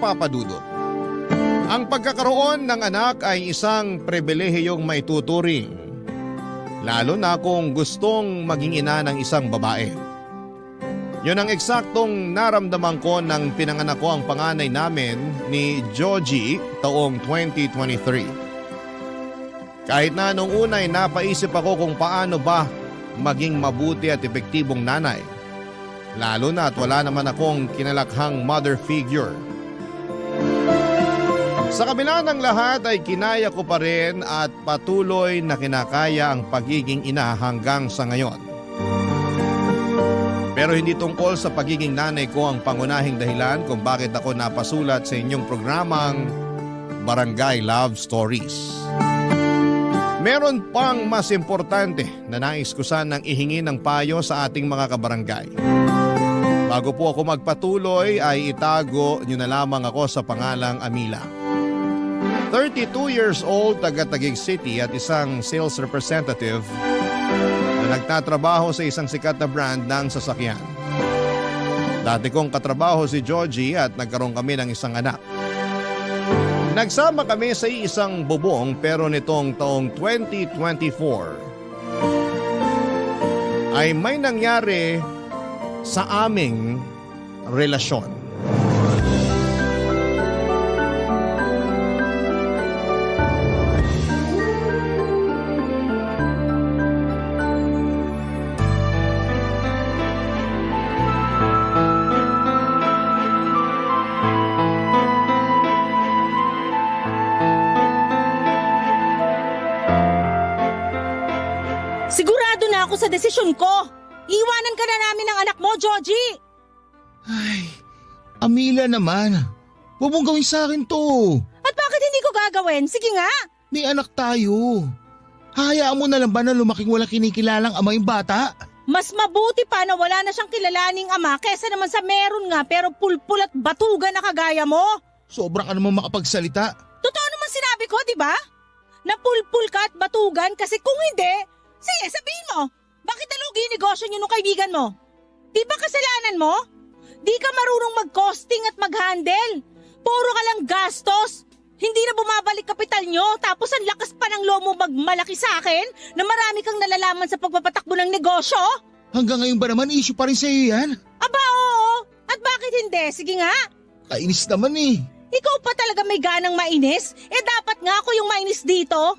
Papa Dudut. Ang pagkakaroon ng anak ay isang pribilehiyong maituturing, lalo na kung gustong maging ina ng isang babae. Yun ang eksaktong naramdaman ko nang pinanganak ko ang panganay namin ni Joji taong 2023. Kahit na nung unay napaisip ako kung paano ba maging mabuti at epektibong nanay, lalo na at wala naman akong kinalakhang mother figure. Sa kabila ng lahat ay kinaya ko pa rin at patuloy na kinakaya ang pagiging ina hanggang sa ngayon. Pero hindi tungkol sa pagiging nanay ko ang pangunahing dahilan kung bakit ako napasulat sa inyong programang Barangay Love Stories. Meron pang mas importante na nais ko sanang ihingi ng payo sa ating mga kabarangay. Bago po ako magpatuloy ay itago niyo na lamang ako sa pangalang Amila. 32 years old, taga Taguig City at isang sales representative na nagtatrabaho sa isang sikat na brand ng sasakyan. Dati kong katrabaho si Georgie at nagkaroon kami ng isang anak. Nagsama kami sa isang bubong pero nitong taong 2024 ay may nangyari sa aming relasyon. Sigurado na ako sa desisyon ko. Iwanan ka na namin ng anak mo, Georgie. Ay, Amila naman. Huwag mong gawin sa akin to. At bakit hindi ko gagawin? Sige nga. May anak tayo. Hayaan mo na lang ba na lumaking wala kinikilalang ama yung bata? Mas mabuti pa na wala na siyang kilalaning ama kesa naman sa meron nga pero pulpul at batugan na kagaya mo. Sobra ka naman makapagsalita. Totoo naman sinabi ko, di ba? Na pulpul ka at batugan kasi kung hindi, sige, sabihin mo, bakit nalugi yung negosyo niyo nung kaibigan mo? Di ba kasalanan mo? Di ka marunong mag-costing at mag-handle. Puro ka lang gastos. Hindi na bumabalik kapital nyo, tapos ang lakas pa ng loob mo magmalaki sa akin na marami kang nalalaman sa pagpapatakbo ng negosyo? Hanggang ngayon ba naman issue pa rin sa iyo yan? Aba oo, at bakit hindi? Sige nga. Kainis naman eh. Ikaw pa talaga may ganang mainis? Dapat nga ako yung mainis dito.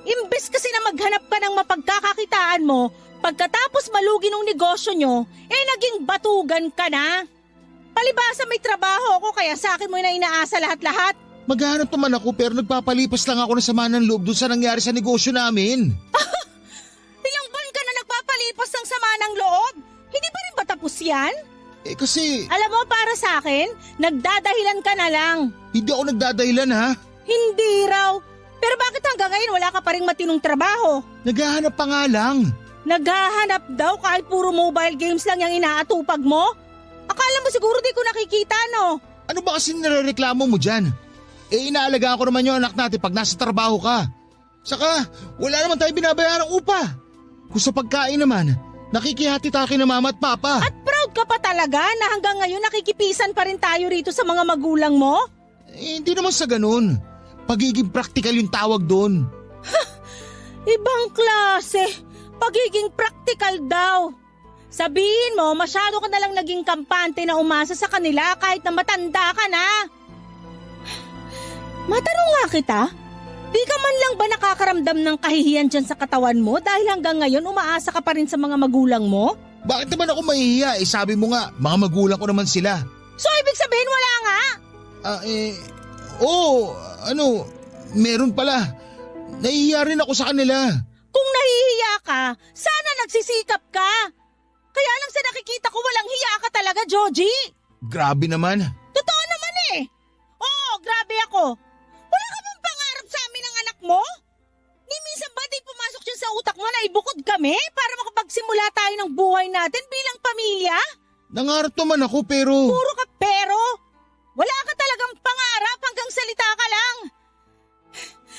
Imbes kasi na maghanap ka ng mapagkakakitaan mo, pagkatapos malugi ng negosyo nyo, naging batugan ka na. Palibasa may trabaho ako kaya sa akin mo na inaasa lahat-lahat. Maghahanap naman ako pero nagpapalipas lang ako ng sama ng loob dun sa nangyari sa negosyo namin. Ilang buwan ka na nagpapalipas ng sama ng loob? Hindi pa rin ba tapos yan? Kasi Alam mo, para sa akin, nagdadahilan ka na lang. hindi ako nagdadahilan ha. Hindi raw. Pero bakit hanggang ngayon wala ka pa rin matinong trabaho? Naghahanap pa nga lang. Naghahanap daw kahit puro mobile games lang yung inaatupag mo? Akala mo siguro di ko nakikita, no? Ano ba kasi nirereklamo mo dyan? Inaalagaan ko naman yung anak natin pag nasa trabaho ka. Saka wala naman tayo binabayarang upa. Kung sa pagkain naman, nakikihati-taki na mama at papa. At proud ka pa talaga na hanggang ngayon nakikipisan pa rin tayo rito sa mga magulang mo? Hindi naman sa ganun. Pagiging practical yung tawag doon. Ibang klase. Pagiging practical daw. Sabihin mo, masyado ka nalang naging kampante na umasa sa kanila kahit na matanda ka na. Matanong nga kita, di ka man lang ba nakakaramdam ng kahihiyan dyan sa katawan mo dahil hanggang ngayon umaasa ka pa rin sa mga magulang mo? Bakit naman ako mahihiya? Sabi mo nga, mga magulang ko naman sila. So ibig sabihin wala nga? Meron pala. Nahihiya rin ako sa kanila. Kung nahihiya ka, sana nagsisikap ka. Kaya lang sa nakikita ko walang hiya ka talaga, Georgie. Grabe naman. Totoo naman eh. Oo, grabe ako. Wala ka bang pangarap sa amin ng anak mo? Ni minsan ba di pumasok dyan sa utak mo na ibukod kami para makapagsimula tayo ng buhay natin bilang pamilya? Nangarap naman ako pero... Puro ka pero. Wala ka talagang pangarap hanggang salita ka lang.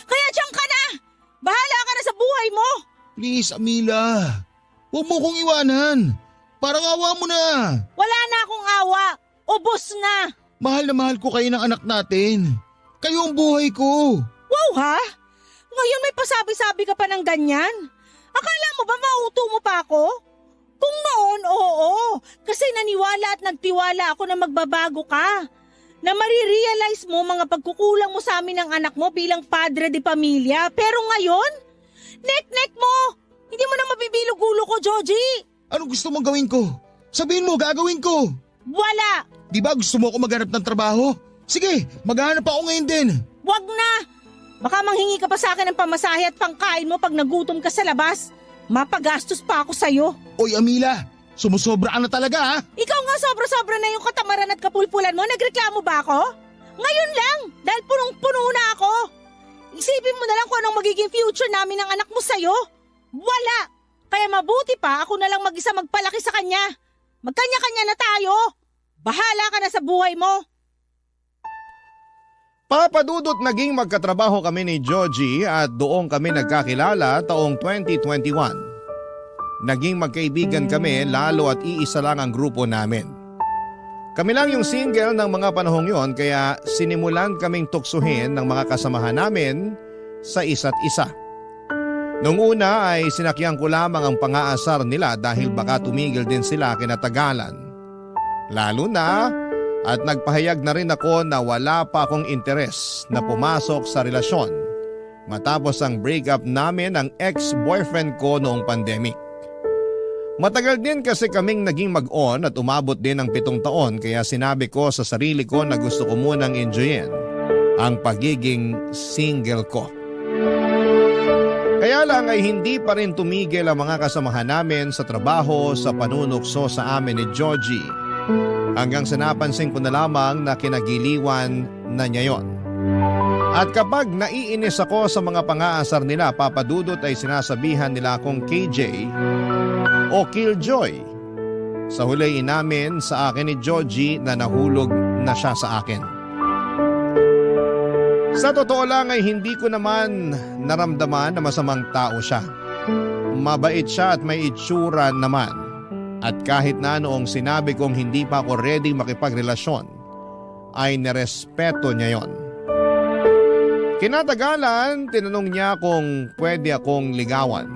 Kaya diyan ka na. Bahala ka na sa buhay mo. Please, Amila. Huwag mo kong iwanan. Parang awa mo na. Wala na akong awa. Ubos na. Mahal na mahal ko kayo ng anak natin. Kayo ang buhay ko. Wow ha? Ngayon may pasabi-sabi ka pa ng ganyan? Akala mo ba mauto mo pa ako? Kung noon, oo. Kasi naniwala at nagtiwala ako na magbabago ka. Na marirealize mo mga pagkukulang mo sa amin ng anak mo bilang padre de pamilya. Pero ngayon, nek-nek mo. Hindi mo na mabibilog ulo ko, Joji. Ano gusto mong gawin ko? Sabihin mo, gagawin ko. Wala. Di ba gusto mo ako maghanap ng trabaho? Sige, maghanap ako ngayon din. Wag na. Baka manghingi ka pa sa akin ng pamasahe at pangkain mo pag nagutom ka sa labas. Mapagastos pa ako sa'yo. Oy Amila, sumusobra ka na talaga ha? Ikaw nga sobra-sobra na yung katamaran at kapulpulan mo. Nagreklamo ba ako? Ngayon lang, dahil punong-puno na ako. Isipin mo na lang kung anong magiging future namin ng anak mo sa'yo. Wala. Kaya mabuti pa ako na lang mag-isa magpalaki sa kanya. Magkanya-kanya na tayo. Bahala ka na sa buhay mo. Papadudot naging magkatrabaho kami ni Joji at doon kami nagkakilala taong 2021. Naging magkaibigan kami lalo at iisa lang ang grupo namin. Kami lang yung single ng mga panahong yon kaya sinimulan kaming tuksuhin ng mga kasamahan namin sa isa't isa. Noong una ay sinakyan ko lamang ang pang-aasar nila dahil baka tumigil din sila kinatagalan. Lalo na at nagpahayag na rin ako na wala pa akong interes na pumasok sa relasyon matapos ang breakup namin ng ex-boyfriend ko noong pandemic. Matagal din kasi kaming naging mag-on at umabot din ng 7 taon kaya sinabi ko sa sarili ko na gusto ko munang enjoyin ang pagiging single ko. Kaya lang ay hindi pa rin tumigil ang mga kasamahan namin sa trabaho sa panunukso sa amin ni Joji. Hanggang sa napansin ko na lamang na kinagiliwan na niya yon. At kapag naiinis ako sa mga pang-aasar nila, papadudot ay sinasabihan nila akong KJ o Killjoy. Sa huli inamin sa akin ni Joji na nahulog na siya sa akin. Sa totoo lang ay hindi ko naman naramdaman na masamang tao siya. Mabait siya at may itsura naman. At kahit na noong sinabi kong hindi pa ako ready makipagrelasyon, ay nerespeto niya yon. Kinatagalan, tinanong niya kung pwede akong ligawan.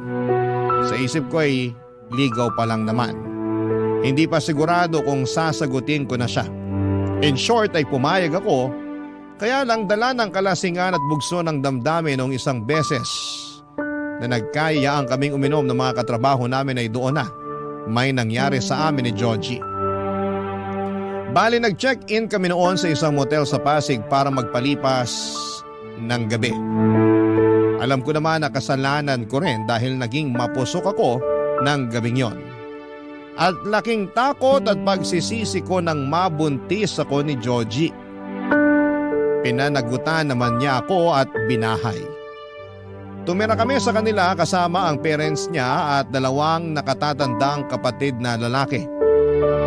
Sa isip ko ay ligaw pa lang naman. Hindi pa sigurado kung sasagutin ko na siya. In short ay pumayag ako, kaya lang dala ng kalasingan at bugso ng damdamin noong isang beses na nagkayaan kaming uminom ng mga katrabaho namin ay doon na may nangyari sa amin ni Joji. Bali nag-check-in kami noon sa isang motel sa Pasig para magpalipas ng gabi. Alam ko naman na kasalanan ko rin dahil naging mapusok ako ng gabing yon. At laking takot at pagsisisi ko nang mabuntis ako ni Joji. Pinanagutan naman niya ako at binahay. Tumira kami sa kanila kasama ang parents niya at 2 nakatatandang kapatid na lalaki.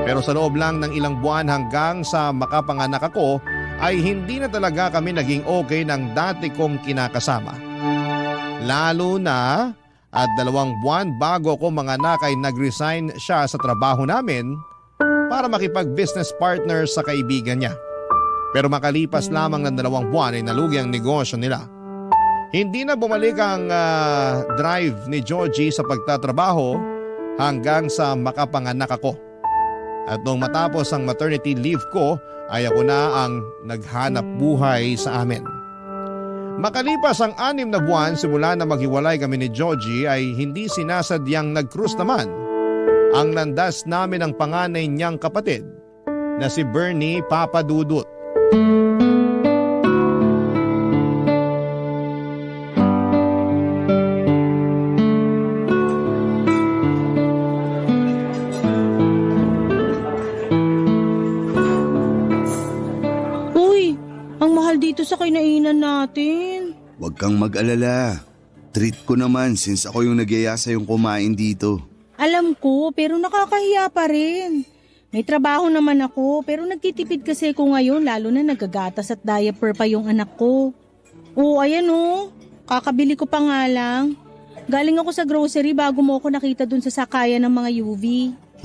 Pero sa loob lang ng ilang buwan hanggang sa makapanganak ako ay hindi na talaga kami naging okay ng dati kong kinakasama. Lalo na at 2 buwan bago ako manganak ay nag-resign siya sa trabaho namin para makipag-business partner sa kaibigan niya. Pero makalipas lamang ng 2 buwan ay nalugi ang negosyo nila. Hindi na bumalik ang drive ni Joji sa pagtatrabaho hanggang sa makapanganak ako. At nung matapos ang maternity leave ko ay ako na ang naghanap buhay sa amin. Makalipas ang 6 na buwan simula na maghiwalay kami ni Joji ay hindi sinasadyang nag-cruise naman ang landas namin ng panganay niyang kapatid na si Bernie Papadudut. Dito sa kinainan natin. Huwag kang mag-alala. Treat ko naman since ako yung nagyaya sa'yong kumain dito. Alam ko, pero nakakahiya pa rin. May trabaho naman ako, pero nagtitipid kasi ako ngayon lalo na nagagatas at diaper pa yung anak ko. Oo, ayan oh. Kakabili ko pa nga lang. Galing ako sa grocery bago mo ako nakita dun sa sakayan ng mga UV.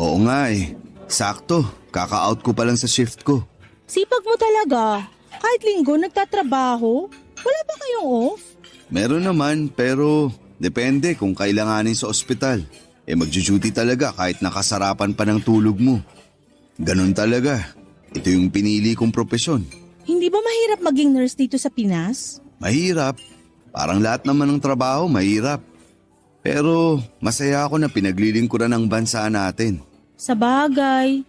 Oo nga eh. Sakto. Kaka-out ko pa lang sa shift ko. Sipag mo talaga. Kahit linggo nagtatrabaho. Wala ba kayong off? Meron naman pero depende kung kailanganin sa ospital. Magjo-duty talaga kahit nakasarapan pa ng tulog mo. Ganon talaga. Ito yung pinili kong propesyon. Hindi ba mahirap maging nurse dito sa Pinas? Mahirap. Parang lahat naman ng trabaho mahirap. Pero masaya ako na pinaglilingkuran ng bansa natin. Sa bagay.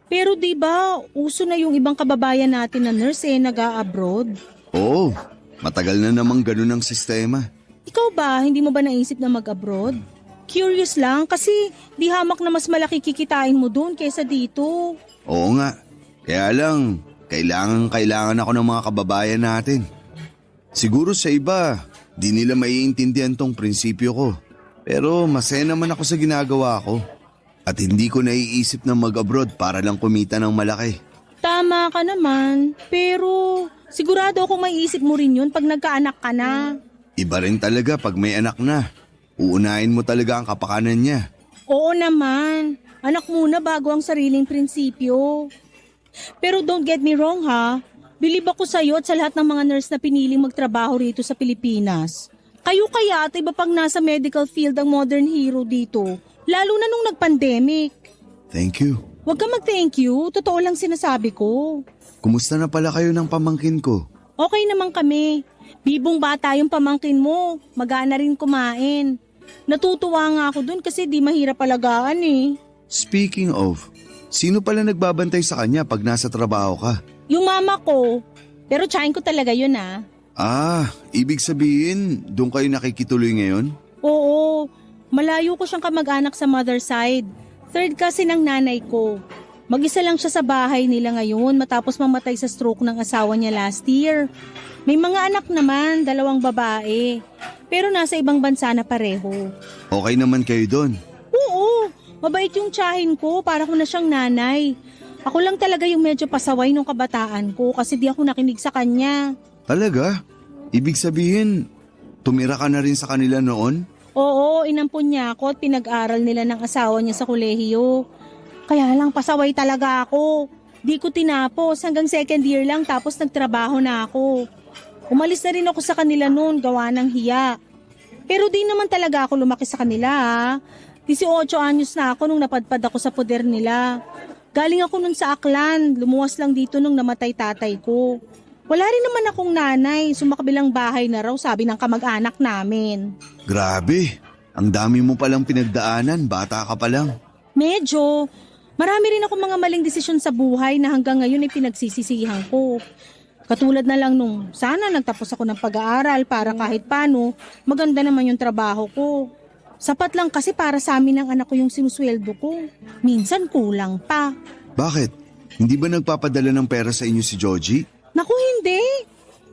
Pero di ba uso na yung ibang kababayan natin na nurse nag-a-abroad? Oo, matagal na namang ganun ang sistema. Ikaw ba, hindi mo ba naisip na mag-abroad? Curious lang kasi di hamak na mas malaki kikitain mo doon kaysa dito. Oo nga, kaya lang kailangan ako ng mga kababayan natin. Siguro sa iba, di nila maiintindihan tong prinsipyo ko. Pero masaya naman ako sa ginagawa ko. At hindi ko naiisip na mag-abroad para lang kumita ng malaki. Tama ka naman, pero sigurado akong maiisip mo rin yun pag nagkaanak ka na. Iba rin talaga pag may anak na. Uunahin mo talaga ang kapakanan niya. Oo naman, anak muna bago ang sariling prinsipyo. Pero don't get me wrong ha, bilib ako sa'yo at sa lahat ng mga nurse na piniling magtrabaho rito sa Pilipinas. Kayo kaya at iba pang nasa medical field ang modern hero dito. Lalo na nung nag-pandemic. Thank you. Huwag ka mag-thank you. Totoo lang sinasabi ko. Kumusta na pala kayo ng pamangkin ko? Okay naman kami. Bibong bata yung pamangkin mo. Magana rin kumain. Natutuwa nga ako dun kasi di mahirap alagaan eh. Speaking of, sino pala nagbabantay sa kanya pag nasa trabaho ka? Yung mama ko. Pero tsahin ko talaga yun ah. Ibig sabihin, doon kayo nakikituloy ngayon? Oo. Malayo ko siyang kamag-anak sa mother side. Third cousin ng nanay ko. Mag-isa lang siya sa bahay nila ngayon matapos mamatay sa stroke ng asawa niya last year. May mga anak naman, 2 babae. Pero nasa ibang bansa na pareho. Okay naman kayo doon? Oo, mabait yung tsahin ko, para ko na siyang nanay. Ako lang talaga yung medyo pasaway nung kabataan ko kasi di ako nakinig sa kanya. Talaga? Ibig sabihin, tumira ka na rin sa kanila noon? Oo, inampun niya ako at pinag-aral nila ng asawa niya sa kolehiyo. Kaya lang pasaway talaga ako. Di ko tinapos hanggang second year lang tapos nagtrabaho na ako. Umalis na rin ako sa kanila noon gawa ng hiya. Pero di naman talaga ako lumaki sa kanila ha. 18 anyos na ako nung napadpad ako sa poder nila. Galing ako nun sa Aklan, lumuwas lang dito nung namatay tatay ko. Wala rin naman akong nanay, sumakabilang bahay na raw sabi ng kamag-anak namin. Grabe, ang dami mo palang pinagdaanan, bata ka pa lang. Medyo. Marami rin ako mga maling desisyon sa buhay na hanggang ngayon ay pinagsisisihan ko. Katulad na lang nung sana nagtapos ako ng pag-aaral para kahit paano maganda naman yung trabaho ko. Sapat lang kasi para sa amin ng anak ko yung sinusweldo ko. Minsan kulang pa. Bakit? Hindi ba nagpapadala ng pera sa inyo si Georgie? Naku, hindi.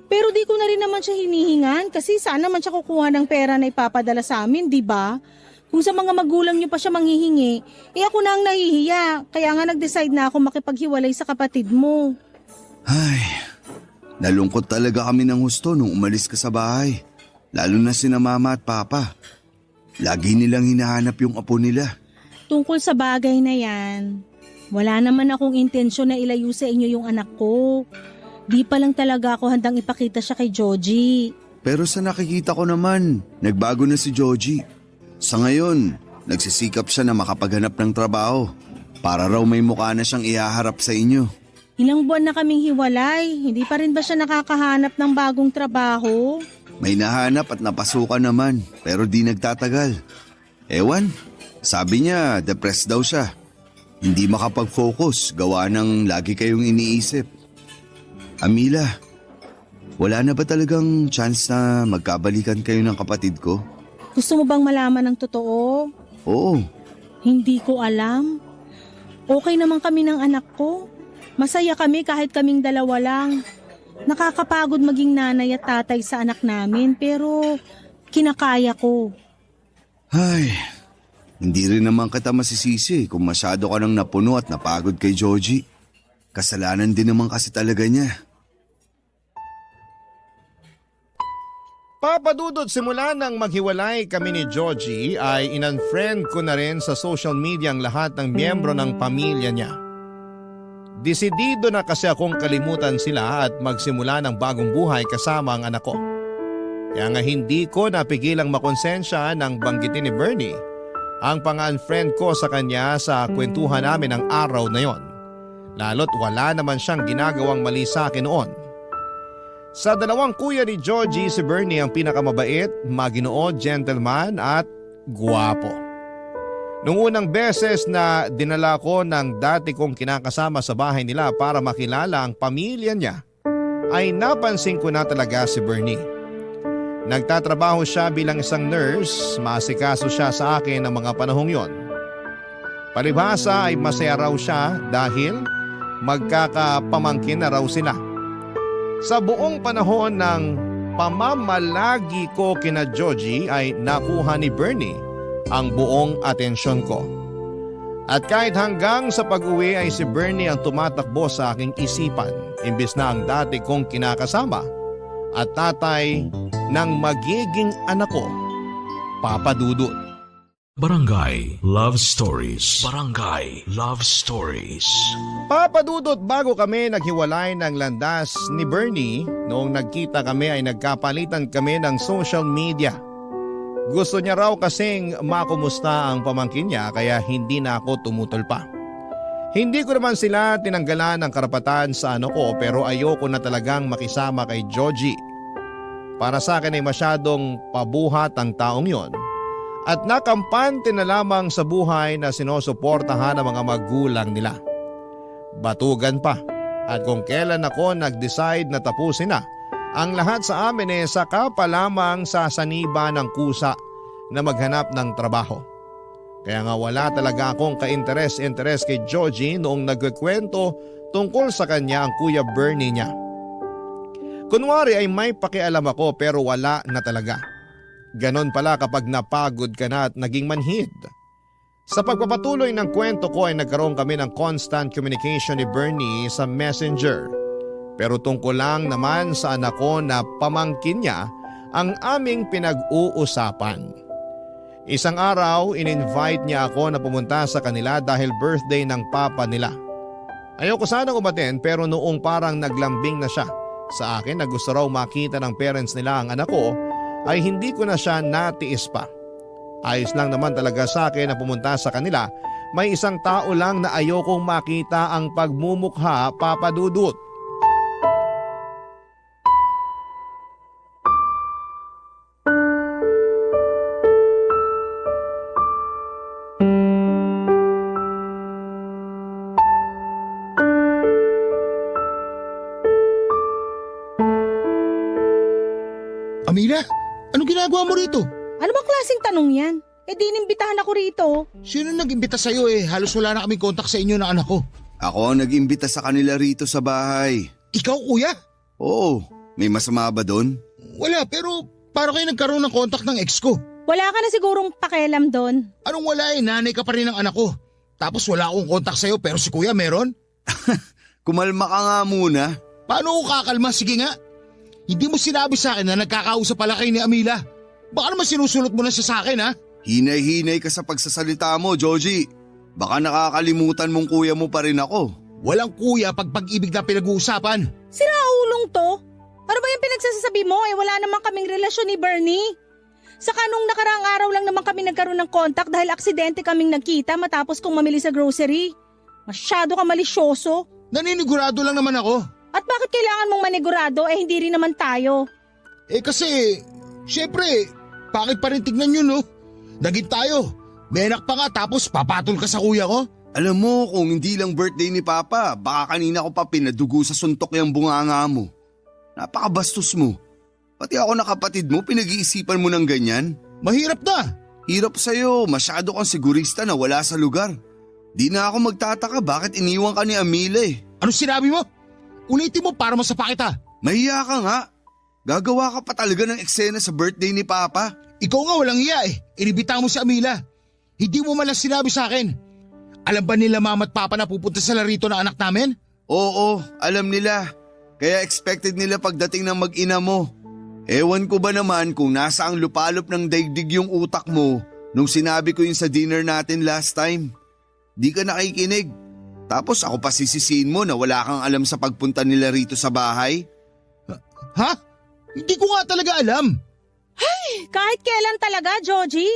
Pero di ko na rin naman siya hinihingan kasi saan naman siya kukuha ng pera na ipapadala sa amin, di ba? Kung sa mga magulang niyo pa siya manghihingi, ako na ang nahihiya. Kaya nga nag-decide na ako makipaghiwalay sa kapatid mo. Ay, nalungkot talaga kami ng husto nung umalis ka sa bahay. Lalo na sina mama at papa. Lagi nilang hinahanap yung apo nila. Tungkol sa bagay na yan, wala naman akong intensyon na ilayo sa inyo yung anak ko. Di pa lang talaga ako handang ipakita siya kay Georgie. Pero sa nakikita ko naman, nagbago na si Georgie. Sa ngayon, nagsisikap siya na makapaghanap ng trabaho para raw may mukha na siyang ihaharap sa inyo. Ilang buwan na kaming hiwalay, hindi pa rin ba siya nakakahanap ng bagong trabaho? May nahanap at napasukan naman pero di nagtatagal. Ewan, sabi niya depressed daw siya. Hindi makapag-focus gawa ng lagi kayong iniisip. Amila, wala na ba talagang chance na magkabalikan kayo ng kapatid ko? Gusto mo bang malaman ng totoo? Oo. Hindi ko alam. Okay naman kami ng anak ko. Masaya kami kahit kaming 2 lang. Nakakapagod maging nanay at tatay sa anak namin pero kinakaya ko. Ay, hindi rin naman kita masisisi kung masyado ka nang napuno at napagod kay Georgie. Kasalanan din naman kasi talaga niya. Papadudot simula nang maghiwalay kami ni Georgie ay in-unfriend ko na rin sa social media ang lahat ng miyembro ng pamilya niya. Desidido na kasi akong kalimutan sila at magsimula ng bagong buhay kasama ang anak ko. Kaya nga hindi ko napigilang makonsensya nang banggitin ni Bernie ang pang-unfriend ko sa kanya sa kwentuhan namin ng araw na yon. Lalo't wala naman siyang ginagawang mali sa akin noon. Sa dalawang kuya ni Georgie, si Bernie ang pinakamabait, maginoo, gentleman at guwapo. Nung unang beses na dinala ko ng dati kong kinakasama sa bahay nila para makilala ang pamilya niya, ay napansin ko na talaga si Bernie. Nagtatrabaho siya bilang isang nurse, maasikaso siya sa akin ng mga panahong yon. Palibhasa ay masaya raw siya dahil magkakapamangkin na raw sila. Sa buong panahon ng pamamalagi ko kina Georgie ay nakuha ni Bernie ang buong atensyon ko. At kahit hanggang sa pag-uwi ay si Bernie ang tumatakbo sa aking isipan imbis na ang dati kong kinakasama at tatay ng magiging anak ko, Papa Dudut. Barangay Love Stories. Barangay Love Stories. Papa Dudut, bago kami naghiwalay ng landas ni Bernie, noong nagkita kami ay nagkapalitan kami ng social media. Gusto niya raw kasing makumusta ang pamangkin niya kaya hindi na ako tumutol pa. Hindi ko naman sila tinanggalan ng karapatan sa ano ko pero ayoko na talagang makisama kay Georgie. Para sa akin ay masyadong pabuhat ang taong yon at nakampante na lamang sa buhay na sinusuportahan ng mga magulang nila. Batugan pa at kung kailan ako nag-decide na tapusin na ang lahat sa amin saka pa lamang sasaniba ng kusa na maghanap ng trabaho. Kaya nga wala talaga akong ka-interes kay Georgie noong nagkikwento tungkol sa kanya ang Kuya Bernie niya. Kunwari ay may pakialam ako pero wala na talaga. Ganon pala kapag napagod ka na at naging manhid. Sa pagpapatuloy ng kwento ko ay nagkaroon kami ng constant communication ni Bernie sa Messenger. Pero tungkol lang naman sa anak ko na pamangkin niya ang aming pinag-uusapan. Isang araw, in-invite niya ako na pumunta sa kanila dahil birthday ng papa nila. Ayoko sanang umaten pero noong parang naglambing na siya sa akin na gusto raw makita ng parents nila ang anak ko, ay hindi ko na siya natiis pa. Ayos lang naman talaga sa akin na pumunta sa kanila, may isang tao lang na ayokong makita ang pagmumukha, Papa Dudut. Amira, anong ginagawa mo rito? Ano bang klaseng tanong yan? Eh di inimbitahan ako rito. Sino nag-imbita sa'yo halos wala na kaming kontak sa inyo ng anak ko. Ako ang nag-imbita sa kanila rito sa bahay. Ikaw kuya? Oo, may masama ba doon? Wala pero para kayo nagkaroon ng kontak ng ex ko. Wala ka na sigurong pakialam doon. Anong wala nanay ka pa rin ng anak ko. Tapos wala akong kontak sa'yo pero si kuya meron? Kumalma ka nga muna. Paano ako kakalma? Sige nga. Hindi mo sinabi sa akin na nagkakausap pala kayo ni Amila. Baka naman sinusulot mo na siya sa akin ha? Hinay-hinay ka sa pagsasalita mo, Georgie. Baka nakakalimutan mong kuya mo pa rin ako. Walang kuya pag pag-ibig na pinag-uusapan. Sira ulong to. Ano ba yung pinagsasabi mo? Eh wala naman kaming relasyon ni Bernie. Saka nung nakaraang araw lang naman kami nagkaroon ng contact dahil aksidente kaming nagkita matapos kong mamili sa grocery. Masyado ka malisyoso. Naninigurado lang naman ako. At bakit kailangan mong manigurado hindi rin naman tayo? Kasi, syempre, bakit pa rin tignan yun no? Naging tayo. May anak pa nga tapos papatol ka sa kuya ko? Alam mo, kung hindi lang birthday ni Papa, baka kanina ko pa pinadugo sa suntok yung bunganga mo. Napakabastos mo. Pati ako na kapatid mo, pinag-iisipan mo ng ganyan? Mahirap na. Hirap sa'yo, masyado kang sigurista na wala sa lugar. Di na ako magtataka bakit iniwan ka ni Amila Ano sinabi mo? Ulitin mo para masapa kita. Mahiya ka nga. Gagawa ka pa talaga ng eksena sa birthday ni Papa. Ikaw nga walang iya Inibita mo si Amila. Hindi mo malang sinabi sa akin. Alam ba nila mama at papa na pupunta sa larito ng anak namin? Oo, alam nila. Kaya expected nila pagdating ng mag-ina mo. Ewan ko ba naman kung nasa ang lupalop ng daigdig yung utak mo nung sinabi ko yun sa dinner natin last time. Di ka nakikinig. Tapos ako pa sisisihin mo na wala kang alam sa pagpunta nila rito sa bahay? Ha? Hindi ko nga talaga alam. Kahit kailan talaga, Joji.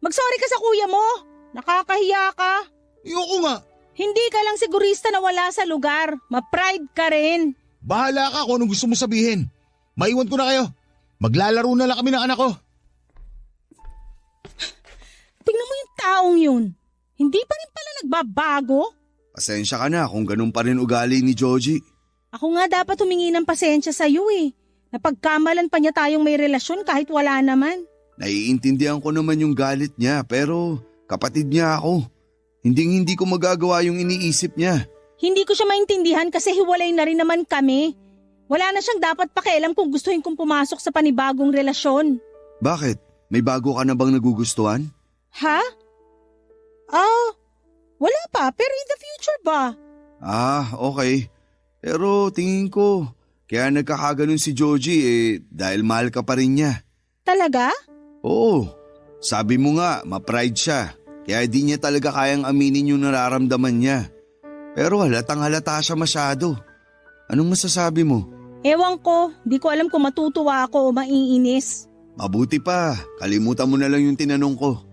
Mag-sorry ka sa kuya mo. Nakakahiya ka. Ayoko nga. Hindi ka lang sigurista na wala sa lugar. Ma-pride ka rin. Bahala ka kung anong gusto mo sabihin. Maiwan ko na kayo. Maglalaro na lang kami ng anak ko. Tingnan mo yung taong yun. Hindi pa rin pala nagbabago. Pasensya ka na kung ganun pa rin ugali ni Joji. Ako nga dapat humingi ng pasensya sa'yo eh. Napagkamalan pa niya tayong may relasyon kahit wala naman. Naiintindihan ko naman yung galit niya pero kapatid niya ako. Hindi ko magagawa yung iniisip niya. Hindi ko siya maintindihan kasi hiwalay na rin naman kami. Wala na siyang dapat pakialam kung gustuhin kong pumasok sa panibagong relasyon. Bakit? May bago ka na bang nagugustuhan? Ha? Wala pa, pero in the future ba? Okay. Pero tingin ko, kaya nagkakaganon si Joji dahil mahal ka pa rin niya. Talaga? Oo, sabi mo nga, ma-pride siya. Kaya di niya talaga kayang aminin yung nararamdaman niya. Pero halatang halata siya masyado. Anong masasabi mo? Ewan ko, di ko alam kung matutuwa ako o maiinis. Mabuti pa, kalimutan mo na lang yung tinanong ko.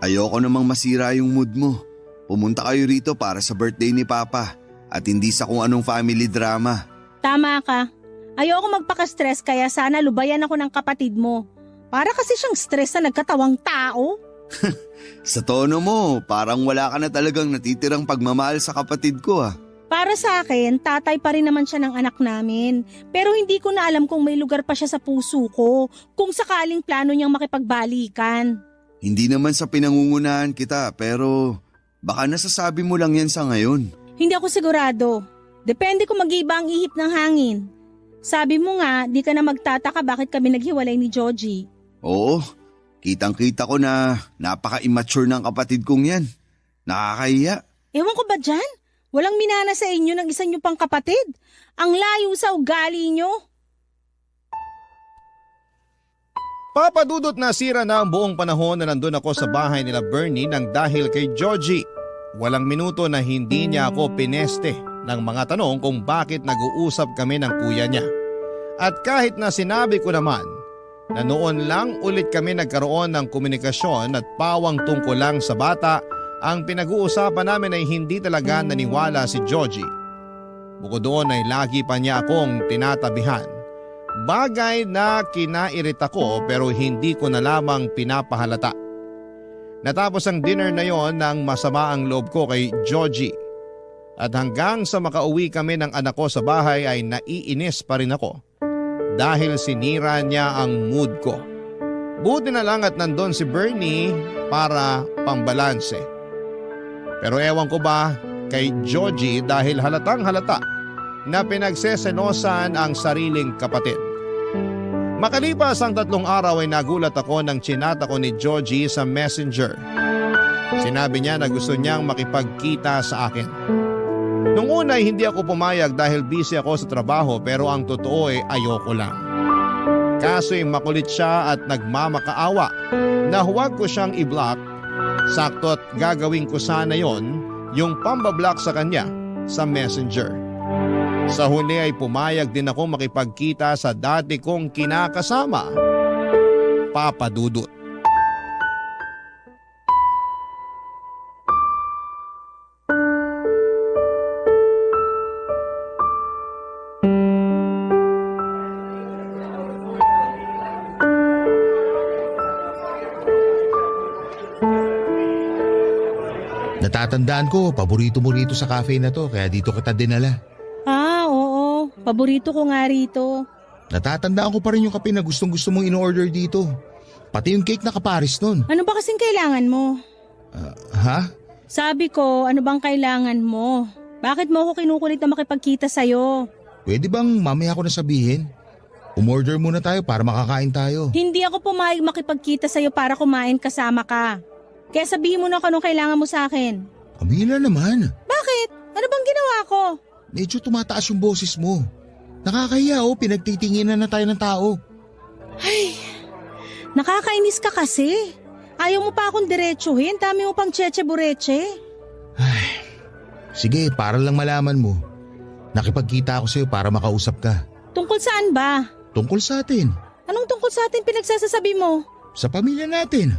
Ayoko namang masira yung mood mo. Pumunta kayo rito para sa birthday ni Papa at hindi sa kung anong family drama. Tama ka. Ayoko magpaka-stress kaya sana lubayan ako ng kapatid mo. Para kasi siyang stress na nagkatawang tao. Sa tono mo, parang wala ka na talagang natitirang pagmamahal sa kapatid ko ah. Para sa akin, tatay pa rin naman siya ng anak namin. Pero hindi ko na alam kung may lugar pa siya sa puso ko, kung sakaling plano niyang makipagbalikan. Hindi naman sa pinangungunahan kita pero baka nasasabi mo lang yan sa ngayon. Hindi ako sigurado. Depende kung mag-iba ang ihip ng hangin. Sabi mo nga, di ka na magtataka bakit kami naghiwalay ni Joji. Oo, kitang-kita ko na napaka-immature ng kapatid kong yan. Nakakahiya. Ewan ko ba dyan? Walang minana sa inyo ng isa niyo pang kapatid. Ang layo sa ugali niyo. Papadudot na sira na ang buong panahon na nandun ako sa bahay nila Bernie nang dahil kay Georgie. Walang minuto na hindi niya ako pineste ng mga tanong kung bakit nag-uusap kami ng kuya niya. At kahit na sinabi ko naman na noon lang ulit kami nagkaroon ng komunikasyon at pawang tungkol lang sa bata, ang pinag-uusapan namin ay hindi talaga naniwala si Georgie. Bukod doon ay lagi pa niya akong tinatabihan. Bagay na kinairita ko pero hindi ko na lamang pinapahalata. Natapos ang dinner na yon nang masama ang loob ko kay Georgie. At hanggang sa makauwi kami ng anak ko sa bahay ay naiinis pa rin ako dahil sinira niya ang mood ko. Buti na lang at nandun si Bernie para pambalanse. Pero ewan ko ba kay Georgie dahil halatang halata na pinagsesenosan ang sariling kapatid. Makalipas ang 3 araw ay nagulat ako nang chinata ko ni Georgie sa messenger. Sinabi niya na gusto niyang makipagkita sa akin. Nung una ay hindi ako pumayag dahil busy ako sa trabaho pero ang totoo ay ayoko lang. Kaso'y makulit siya at nagmamakaawa na huwag ko siyang i-block. Sakto't gagawin ko sana yon, yung pambablock sa kanya sa messenger. Sa huli ay pumayag din ako makipagkita sa dati kong kinakasama, Papa Dudut. Natatandaan ko, paborito mo rito sa cafe na to kaya dito kita dinala. Oo. Paborito ko nga rito. Natatandaan ko pa rin yung kape na gustong-gusto mong in-order dito. Pati yung cake na kaparis nun. Ano ba kasing kailangan mo? Ha? Sabi ko, ano bang kailangan mo? Bakit mo ako kinukulit na makipagkita sa'yo? Pwede bang mamaya ko na sabihin? Umorder muna tayo para makakain tayo. Hindi ako pumayag makipagkita sa'yo para kumain kasama ka. Kaya sabihin mo na kung anong kailangan mo sa akin. Camila naman. Bakit? Ano bang ginawa ko? Medyo tumataas yung boses mo. Nakakahiya pinagtitinginan na tayo ng tao. Ay, nakakainis ka kasi. Ayaw mo pa akong diretsuhin, dami mo pang cheche bureche. Ay, Sige, para lang malaman mo. Nakipagkita ako sa'yo para makausap ka. Tungkol saan ba? Tungkol sa atin. Anong tungkol sa atin pinagsasasabi mo? Sa pamilya natin.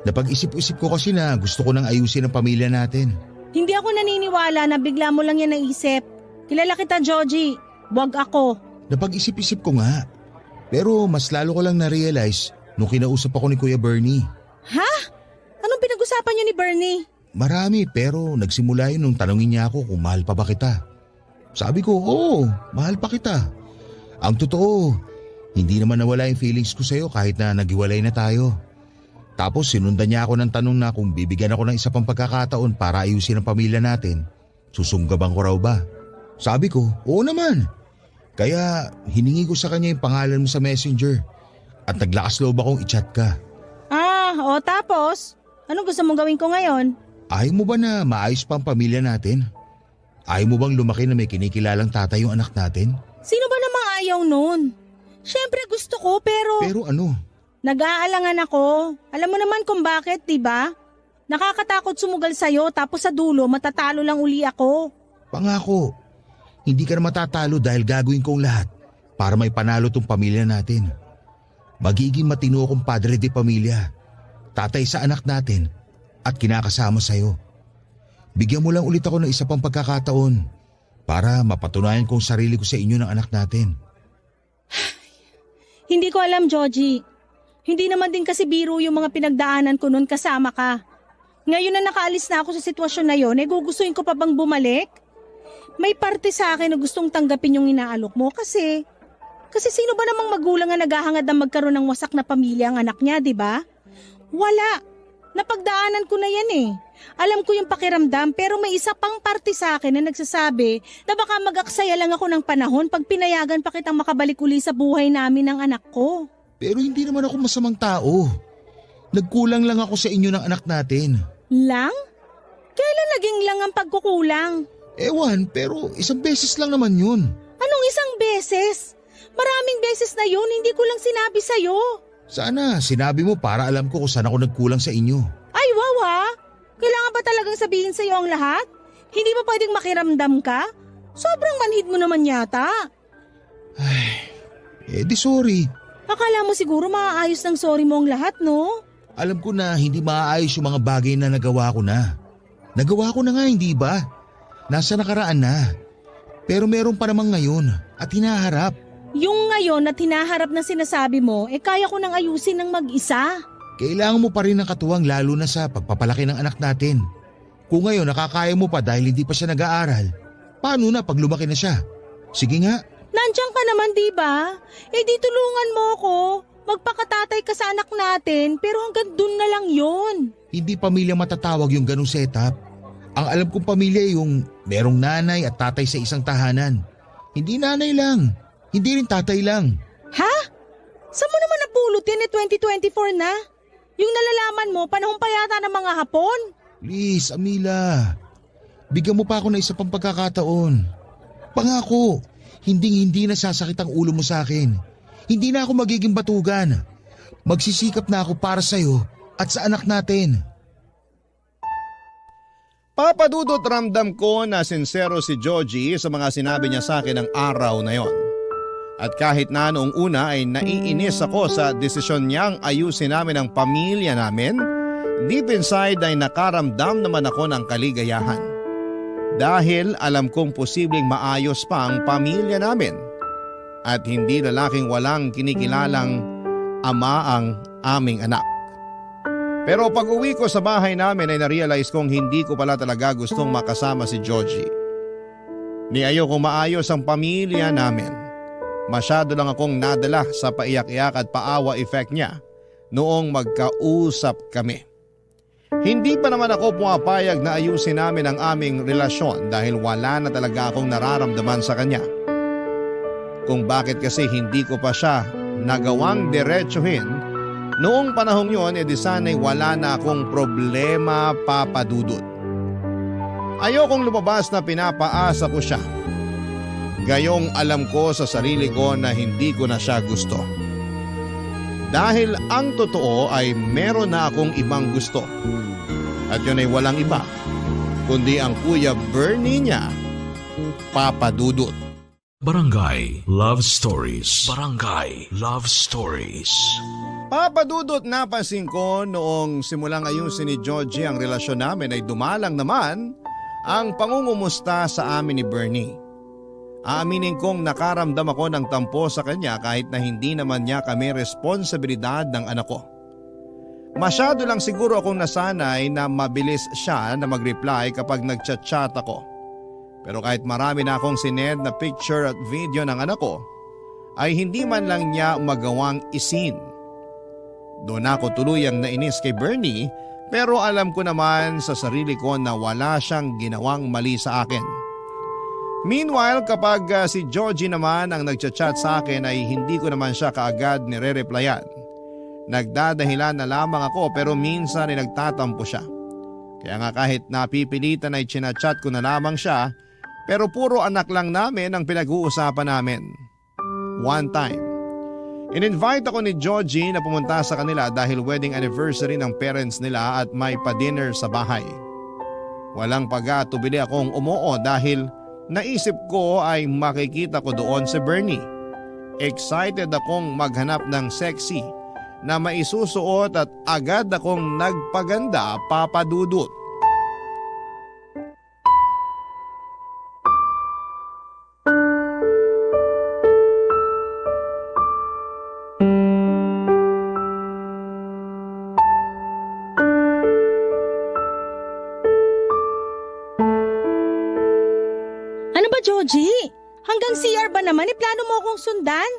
Napag-isip-isip ko kasi na gusto ko nang ayusin ang pamilya natin. Hindi ako naniniwala na bigla mo lang yan naisip. Kilala kita, Joji. Wag ako. Napag-isip-isip ko nga. Pero mas lalo ko lang na-realize nung kinausap ako ni Kuya Bernie. Ha? Anong pinag-usapan niyo ni Bernie? Marami pero nagsimula yun nung tanungin niya ako kung mahal pa ba kita. Sabi ko, oo, mahal pa kita. Ang totoo, hindi naman nawala yung feelings ko sa'yo kahit na naghiwalay na tayo. Tapos sinundan niya ako ng tanong na kung bibigyan ako ng isa pang pagkakataon para ayusin ang pamilya natin, susunggaban ko raw ba? Sabi ko, oo naman. Kaya hiningi ko sa kanya yung pangalan mo sa messenger at naglakas loob akong i-chat ka. O tapos? Anong gusto mong gawin ko ngayon? Ayaw mo ba na maayos pa ang pamilya natin? Ayaw mo bang lumaki na may kinikilalang tatay yung anak natin? Sino ba namang ayaw nun? Siyempre gusto ko pero Pero ano? nag-aalangan ako. Alam mo naman kung bakit, di ba? Nakakatakot sumugal sa'yo tapos sa dulo matatalo lang uli ako. Pangako, hindi ka na matatalo dahil gagawin kong lahat para may panalo tong pamilya natin. Magiging matino akong padre de pamilya, tatay sa anak natin at kinakasama sa'yo. Bigyan mo lang ulit ako ng isa pang pagkakataon para mapatunayan kong sarili ko sa inyo ng anak natin. Hindi ko alam, Joji. Hindi naman din kasi biro yung mga pinagdaanan ko noon kasama ka. Ngayon na nakaalis na ako sa sitwasyon na yon, gugustuhin ko pa bang bumalik? May parte sa akin na gustong tanggapin yung inaalok mo kasi sino ba namang magulang nga naghahangad na magkaroon ng wasak na pamilya ang anak niya, di ba? Wala. Napagdaanan ko na yan eh. Alam ko yung pakiramdam pero may isa pang parte sa akin na nagsasabi na baka mag-aksaya lang ako ng panahon pag pinayagan pa kitang makabalik uli sa buhay namin ng anak ko. Pero hindi naman ako masamang tao. Nagkulang lang ako sa inyo ng anak natin. Lang? Kailan naging lang ang pagkukulang? Ewan, pero isang beses lang naman yun. Anong isang beses? Maraming beses na yun, hindi ko lang sinabi sa'yo. Sana sinabi mo para alam ko kung saan ako nagkulang sa inyo. Ay, wow ha? Kailangan ba talagang sabihin sa'yo ang lahat? Hindi ba pwedeng makiramdam ka? Sobrang manhid mo naman yata. Di sorry. Akala mo siguro maaayos ng sorry mo ang lahat, no? Alam ko na hindi maaayos yung mga bagay na nagawa ko na. Nagawa ko na nga, hindi ba? Nasa nakaraan na. Pero meron pa namang ngayon at hinaharap. Yung ngayon at hinaharap na sinasabi mo, kaya ko nang ayusin ng mag-isa. Kailangan mo pa rin ng katuwang lalo na sa pagpapalaki ng anak natin. Kung ngayon nakakaya mo pa dahil hindi pa siya nag-aaral, paano na pag lumaki na siya? Sige nga. Nandiyan ka naman, di ba? Di tulungan mo ako. Magpakatatay ka sa anak natin, pero hanggang dun na lang yon. Hindi pamilya matatawag yung ganong setup. Ang alam kong pamilya yung merong nanay at tatay sa isang tahanan. Hindi nanay lang. Hindi rin tatay lang. Ha? Saan mo naman napulot yan 2024 na? Yung nalalaman mo, panahon pa yata ng mga Hapon. Please, Amila. Bigyan mo pa ako ng isa pang pagkakataon. Pangako, hindi na sasakit ang ulo mo sa akin. Hindi na ako magiging batugan. Magsisikap na ako para sa'yo at sa anak natin. Papadudot, ramdam ko na sincero si Joji sa mga sinabi niya sa akin ng araw na yon. At kahit na noong una ay naiinis ako sa desisyon niyang ayusin namin ang pamilya namin, deep inside ay nakaramdam naman ako ng kaligayahan. Dahil alam kong posibleng maayos pa ang pamilya namin at hindi lalaking walang kinikilalang ama ang aming anak. Pero pag uwi ko sa bahay namin ay narealize kong hindi ko pala talaga gustong makasama si Joji. Ni ayokong maayos ang pamilya namin. Masyado lang akong nadala sa paiyak-iyak at paawa effect niya noong magkausap kami. Hindi pa naman ako pumapayag na ayusin namin ang aming relasyon dahil wala na talaga akong nararamdaman sa kanya. Kung bakit kasi hindi ko pa siya nagawang diretsuhin, noong panahong yon di sana'y wala na akong problema, papadudot. Ayokong lumabas na pinapaasa ko siya. Gayong alam ko sa sarili ko na hindi ko na siya gusto. Dahil ang totoo ay meron na akong ibang gusto. At yun ay walang iba kundi ang Kuya Bernie niya, Papa Dudut. Barangay Love Stories. Barangay Love Stories. Papa Dudut, napansin ko noong simulang ayusin ni Georgie ang relasyon namin ay dumalang naman ang pangungumusta sa amin ni Bernie. Aaminin kong nakaramdam ako ng tampo sa kanya kahit na hindi naman niya kami responsibilidad ng anak ko. Masyado lang siguro akong nasanay na mabilis siya na mag-reply kapag nagchat-chat ako. Pero kahit marami na akong sinend na picture at video ng anak ko, ay hindi man lang niya magawang isin. Doon ako tuluyang nainis kay Bernie, pero alam ko naman sa sarili ko na wala siyang ginawang mali sa akin. Meanwhile, kapag si Georgie naman ang nagchat-chat sa akin ay hindi ko naman siya kaagad nire-replyan. Nagdadahilan na lamang ako pero minsan ay nagtatampo siya. Kaya nga kahit napipilitan ay chinachat ko na lamang siya, pero puro anak lang namin ang pinag-uusapan namin. One time, in-invite ako ni Georgie na pumunta sa kanila dahil wedding anniversary ng parents nila at may pa-dinner sa bahay. Walang pag-atubili akong umuo dahil naisip ko ay makikita ko doon si Bernie. Excited akong maghanap ng sexy na maisusuot at agad akong nagpaganda, Papa Dudut. Ano ba, Georgie? Hanggang CR ba naman? Plano mo akong sundan?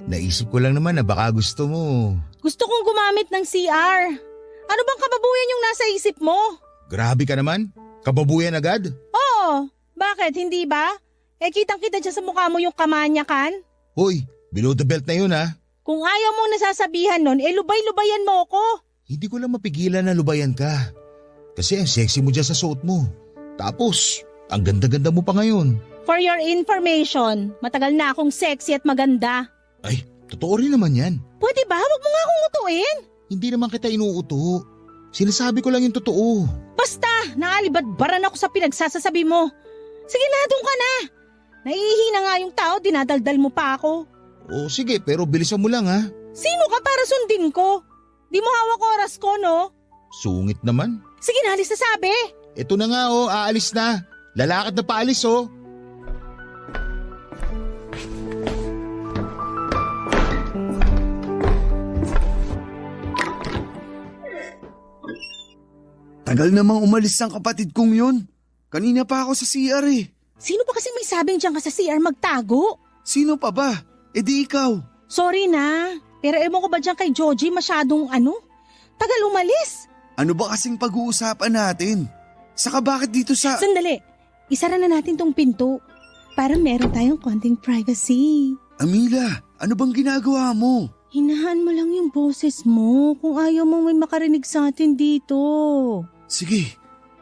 Naisip ko lang naman na baka gusto mo. Gusto kong gumamit ng CR. Ano bang kababuyan yung nasa isip mo? Grabe ka naman. Kababuyan agad. Oo. Bakit? Hindi ba? Kitang-kita dyan sa mukha mo yung kamanyakan. Hoy, below the belt na yun ha. Kung ayaw mong nasasabihan nun, lubay-lubayan mo ko. Hindi ko lang mapigilan na lubayan ka. Kasi ang sexy mo dyan sa suot mo. Tapos, ang ganda-ganda mo pa ngayon. For your information, matagal na akong sexy at maganda. Ay, totoo rin naman yan. Pwede ba? Huwag mo nga akong utuin. Hindi naman kita inuuto. Sinasabi ko lang yung totoo. Basta, naalibadbaran ako sa pinagsasasabi mo. Sige na, doon ka na. Naihihina nga yung tao, dinadaldal mo pa ako. O sige, pero bilisan mo lang ha. Sino ka para sundin ko? Di mo hawak oras ko, no? Sungit naman. Sige na, alis na sabi. Ito na nga aalis na. Lalakad na paalis Tagal namang umalis ang kapatid kong yun. Kanina pa ako sa CR eh. Sino pa kasi may sabing dyan ka sa CR magtago? Sino pa ba? E di ikaw. Sorry na, pero ewan ko ba dyan kay Georgie masyadong tagal umalis. Ano ba kasing pag-uusapan natin? Saka bakit dito sa... Sandali, isara na natin tong pinto. Para meron tayong konting privacy. Amila, ano bang ginagawa mo? Hinahan mo lang yung boses mo kung ayaw mo may makarinig sa atin dito. Sige,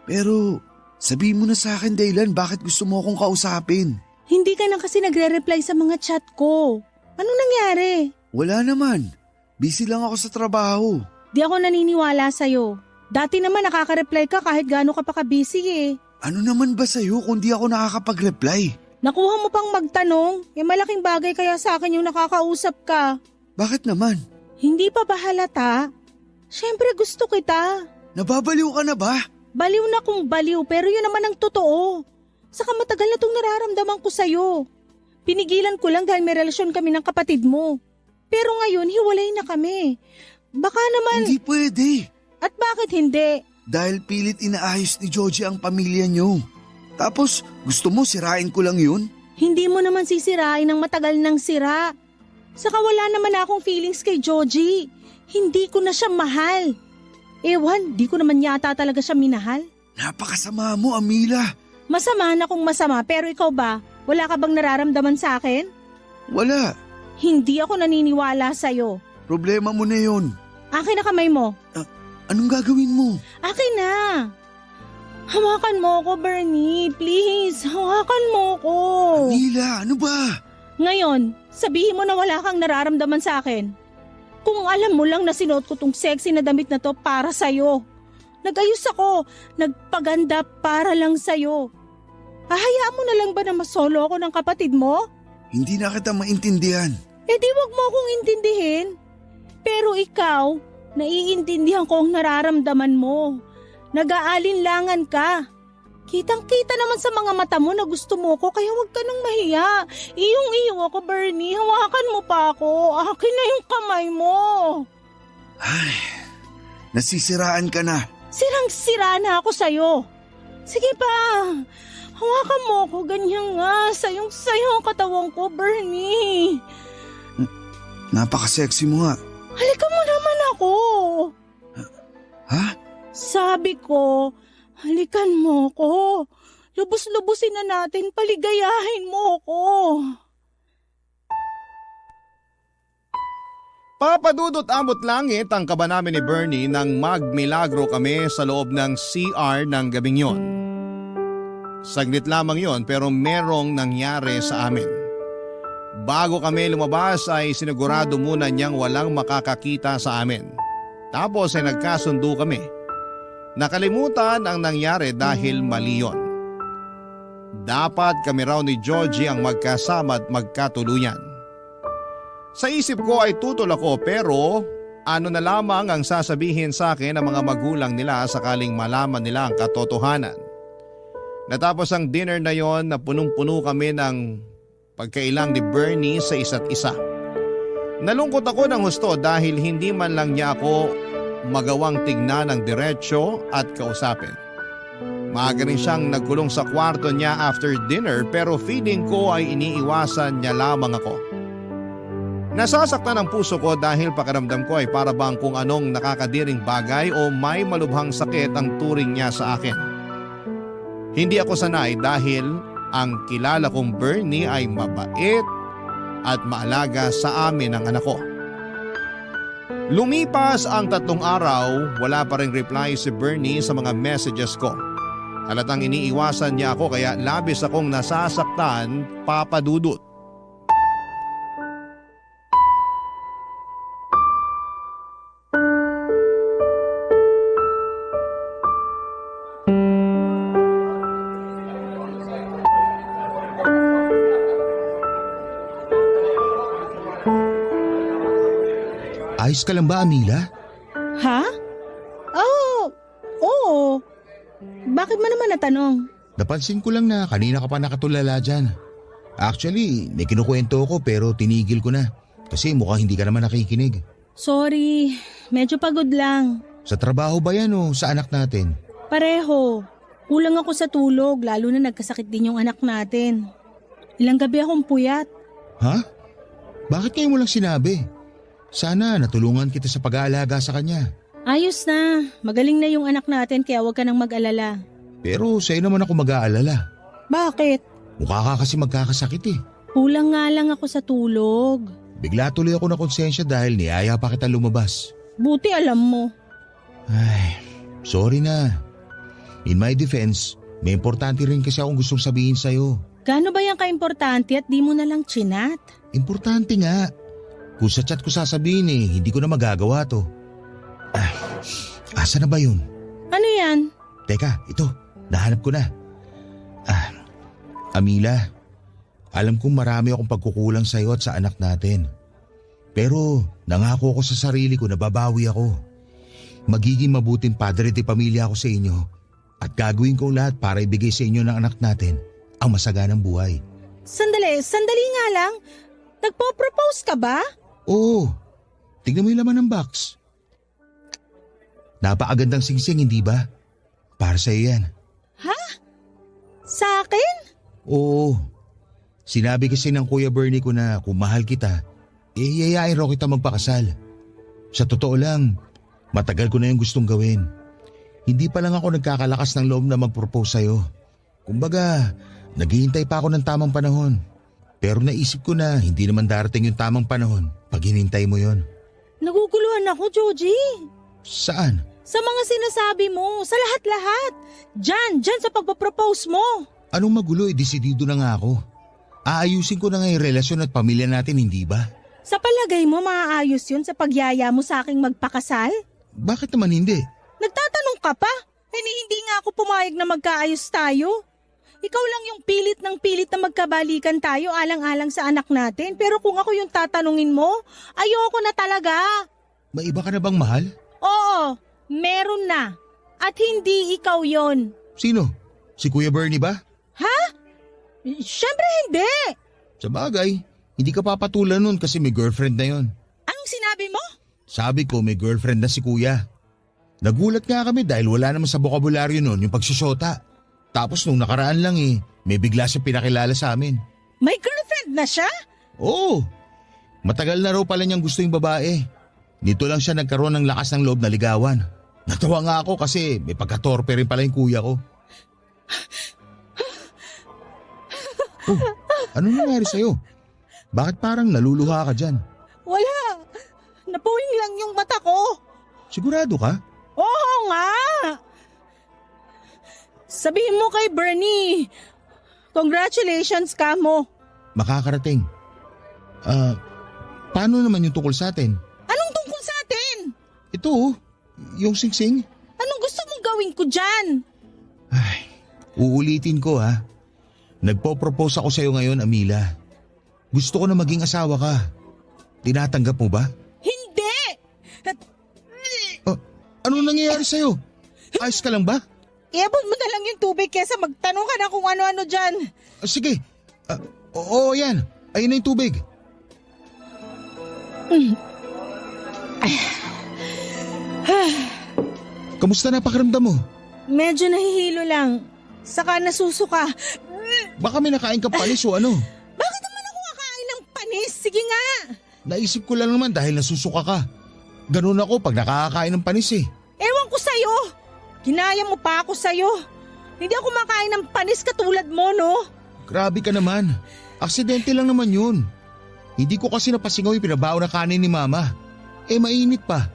pero sabihin mo na sa akin dahilan bakit gusto mo akong kausapin. Hindi ka na kasi nagre-reply sa mga chat ko. Anong nangyari? Wala naman. Busy lang ako sa trabaho. Di ako naniniwala sa'yo. Dati naman nakaka-reply ka kahit gaano ka pa ka-busy eh. Ano naman ba sa'yo kung di ako nakakapag-reply? Nakuha mo pang magtanong, malaking bagay kaya sa akin yung nakakausap ka. Bakit naman? Hindi pa ba halata? Siyempre gusto kita. Nababaliw ka na ba? Baliw na kung baliw pero yun naman ang totoo. Saka matagal na itong nararamdaman ko sa'yo. Pinigilan ko lang dahil may relasyon kami ng kapatid mo. Pero ngayon hiwalay na kami. Baka naman... Hindi pwede. At bakit hindi? Dahil pilit inaayos ni Georgie ang pamilya niyo. Tapos gusto mo sirain ko lang yun? Hindi mo naman sisirain ng matagal ng sira. Saka wala naman akong feelings kay Georgie. Hindi ko na siya mahal. Ewan, di ko naman yata talaga siya minahal. Napakasama mo, Amila. Masama na kung masama, pero ikaw ba? Wala ka bang nararamdaman sa akin? Wala. Hindi ako naniniwala sa'yo. Problema mo na yun. Akin na kamay mo. Anong gagawin mo? Akin na. Hawakan mo ko, Bernie. Please, hawakan mo ko. Amila, ano ba? Ngayon, sabihin mo na wala kang nararamdaman sa akin. Kung alam mo lang na sinuot ko tong sexy na damit na to para sa'yo. Nag-ayos ako. Nagpaganda para lang sa'yo. Hahayaan mo na lang ba na masolo ako ng kapatid mo? Hindi na kita maintindihan. Eh di wag mo akong intindihin. Pero ikaw, naiintindihan ko ang nararamdaman mo. Nag-aalinlangan ka. Kitang-kita naman sa mga mata mo na gusto mo ko, kaya wag ka nang mahiya. Iyong-iyo ako, Bernie. Hawakan mo pa ako. Akin na yung kamay mo. Ay, nasisiraan ka na. Sirang-sira na ako sa'yo. Sige pa. Hawakan mo ako. Ganyan nga. Sayong-sayo ang katawan ko, Bernie. Napaka-sexy mo nga. Halika mo naman ako. Ha? Sabi ko, halikan mo ko. Lubos-lubusin na natin, paligayahin mo ko. Papadudot amot langit ang kaba namin ni Bernie nang magmilagro kami sa loob ng CR ng gabing yon. Saglit lamang yon pero merong nangyari sa amin. Bago kami lumabas ay sinigurado muna niyang walang makakakita sa amin. Tapos ay nagkasundo kami. Nakalimutan ang nangyari dahil mali yun. Dapat kami raw ni Georgie ang magkasama at magkatuluyan. Sa isip ko ay tutol ako pero ano na lamang ang sasabihin sa akin ng mga magulang nila sakaling malaman nila ang katotohanan. Natapos ang dinner na yon na punong-puno kami ng pagkailang ni Bernie sa isa't isa. Nalungkot ako ng husto dahil hindi man lang niya ako magawang tignan ng diretsyo at kausapin. Maaga rin siyang nagkulong sa kwarto niya after dinner pero feeling ko ay iniiwasan niya lamang ako. Nasasaktan ang puso ko dahil pakiramdam ko ay para bang kung anong nakakadiring bagay o may malubhang sakit ang turing niya sa akin. Hindi ako sanay dahil ang kilala kong Bernie ay mabait at maalaga sa amin ang anak ko. Lumipas ang 3 araw, wala pa ring reply si Bernie sa mga messages ko. Halatang iniiwasan niya ako kaya labis akong nasasaktan, papadudot. Ayos ka lang ba, Amila? Ha? Oh, oo. Bakit mo naman natanong? Napansin ko lang na kanina ka pa nakatulala dyan. Actually, may kinukwento ko pero tinigil ko na. Kasi mukhang hindi ka naman nakikinig. Sorry, medyo pagod lang. Sa trabaho ba yan o sa anak natin? Pareho. Kulang ako sa tulog, lalo na nagkasakit din yung anak natin. Ilang gabi akong puyat. Ha? Bakit ngayon mo lang sinabi? Sana natulungan kita sa pag-aalaga sa kanya. Ayos na, magaling na yung anak natin kaya huwag ka nang mag-alala. Pero sa'yo naman ako mag-aalala. Bakit? Mukha ka kasi magkakasakit eh. Kulang nga lang ako sa tulog. Bigla tuloy ako na konsensya dahil niyaya pa kita lumabas. Buti alam mo. Ay, sorry na. In my defense, may importante rin kasi akong gustong sabihin sa'yo. Gaano ba yan ka-importante at di mo na lang chinat? Importante nga. Kung sa chat ko sasabihin hindi ko na magagawa to. Asa na ba yun? Ano yan? Teka, ito. Nahanap ko na. Amila, alam kong marami akong pagkukulang sa'yo at sa anak natin. Pero nangako ko sa sarili ko na babawi ako. Magiging mabuting padre de pamilya ako sa inyo. At gagawin ko lahat para ibigay sa inyo ng anak natin ang masaganang buhay. Sandali nga lang. Nagpo-propose ka ba? Oo. Tignan mo yung laman ng box. Napakagandang singsing, hindi ba? Para sa'yo yan. Ha? Sa akin? Oo. Sinabi kasi ng Kuya Bernie ko na kung mahal kita, yayain raw kita magpakasal. Sa totoo lang, matagal ko na yung gustong gawin. Hindi pa lang ako nagkakalakas ng loob na mag-propose sa'yo. Kumbaga, naghihintay pa ako ng tamang panahon. Pero naisip ko na hindi naman darating yung tamang panahon pag hinintay mo yon. Naguguluhan ako, Georgie. Saan? Sa mga sinasabi mo, sa lahat-lahat. Diyan sa pagpapropose mo. Anong magulo, desidido na nga ako. Aayusin ko na nga yung relasyon at pamilya natin, hindi ba? Sa palagay mo, maaayos yun sa pagyaya mo sa aking magpakasal? Bakit naman hindi? Nagtatanong ka pa? Hindi nga ako pumayag na magkaayos tayo. Ikaw lang yung pilit ng pilit na magkabalikan tayo alang-alang sa anak natin. Pero kung ako yung tatanungin mo, ayoko na talaga. May iba ka na bang mahal? Oo, meron na. At hindi ikaw yon. Sino? Si Kuya Bernie ba? Ha? Siyempre hindi. Sa bagay, hindi ka papatulan nun kasi may girlfriend na yon. Anong sinabi mo? Sabi ko may girlfriend na si Kuya. Nagulat nga kami dahil wala naman sa bokabularyo nun yung pagsusyota. Tapos nung nakaraan lang may bigla siya pinakilala sa amin. May girlfriend na siya? Oo, matagal na raw pala niyang gusto yung babae. Nito lang siya nagkaroon ng lakas ng loob na ligawan. Natawa nga ako kasi may pagkatorpe rin pala yung kuya ko. Oh, ano nangyari sa'yo? Bakit parang naluluha ka dyan? Wala. Napuwing lang yung mata ko. Sigurado ka? Oo nga. Sabihin mo kay Bernie, congratulations ka mo. Makakarating. Paano naman yung tungkol sa atin? Anong tungkol sa atin? Ito, yung singsing. Anong gusto mong gawin ko dyan? Ay, uulitin ko ha. Nagpo-propose ako sa'yo ngayon, Amila. Gusto ko na maging asawa ka. Tinatanggap mo ba? Hindi! Ano nangyayari sa'yo? Ayos ka lang ba? Iabot mo na lang yung tubig kesa magtanong ka na kung ano-ano dyan. Sige. Oo, yan. Ayun na yung tubig. Kamusta na pakiramdam mo? Medyo nahihilo lang. Saka nasusuka. Baka may nakain ka panis o ano? Bakit naman ako kakain ng panis? Sige nga. Naisip ko lang naman dahil nasusuka ka. Ganun ako pag nakakakain ng panis eh. Ewan ko sa'yo. Ginaya mo pa ako sa'yo. Hindi ako makain ng panis katulad mo, no? Grabe ka naman. Aksidente lang naman yun. Hindi ko kasi napasingaw yung pinabao na kanin ni Mama. Mainit pa.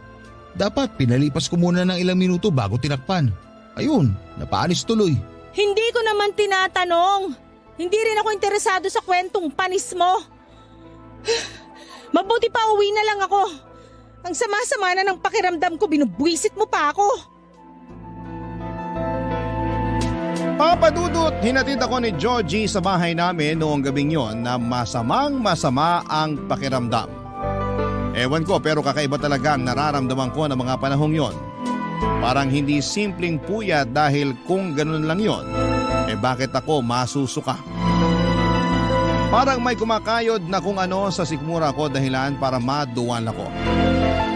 Dapat pinalipas ko muna ng ilang minuto bago tinakpan. Ayun, napaanis tuloy. Hindi ko naman tinatanong. Hindi rin ako interesado sa kwentong panis mo. Mabuti pa uwi na lang ako. Ang sama-sama na ng pakiramdam ko, binubwisit mo pa ako. Papadudot, hinatid ako ni Georgie sa bahay namin noong gabing yon na masamang-masama ang pakiramdam. Ewan ko pero kakaiba talaga ang nararamdaman ko ng mga panahong yon. Parang hindi simpleng puyat dahil kung ganun lang yon, bakit ako masusuka? Parang may kumakayod na kung ano sa sikmura ko dahilan para maduwan ako.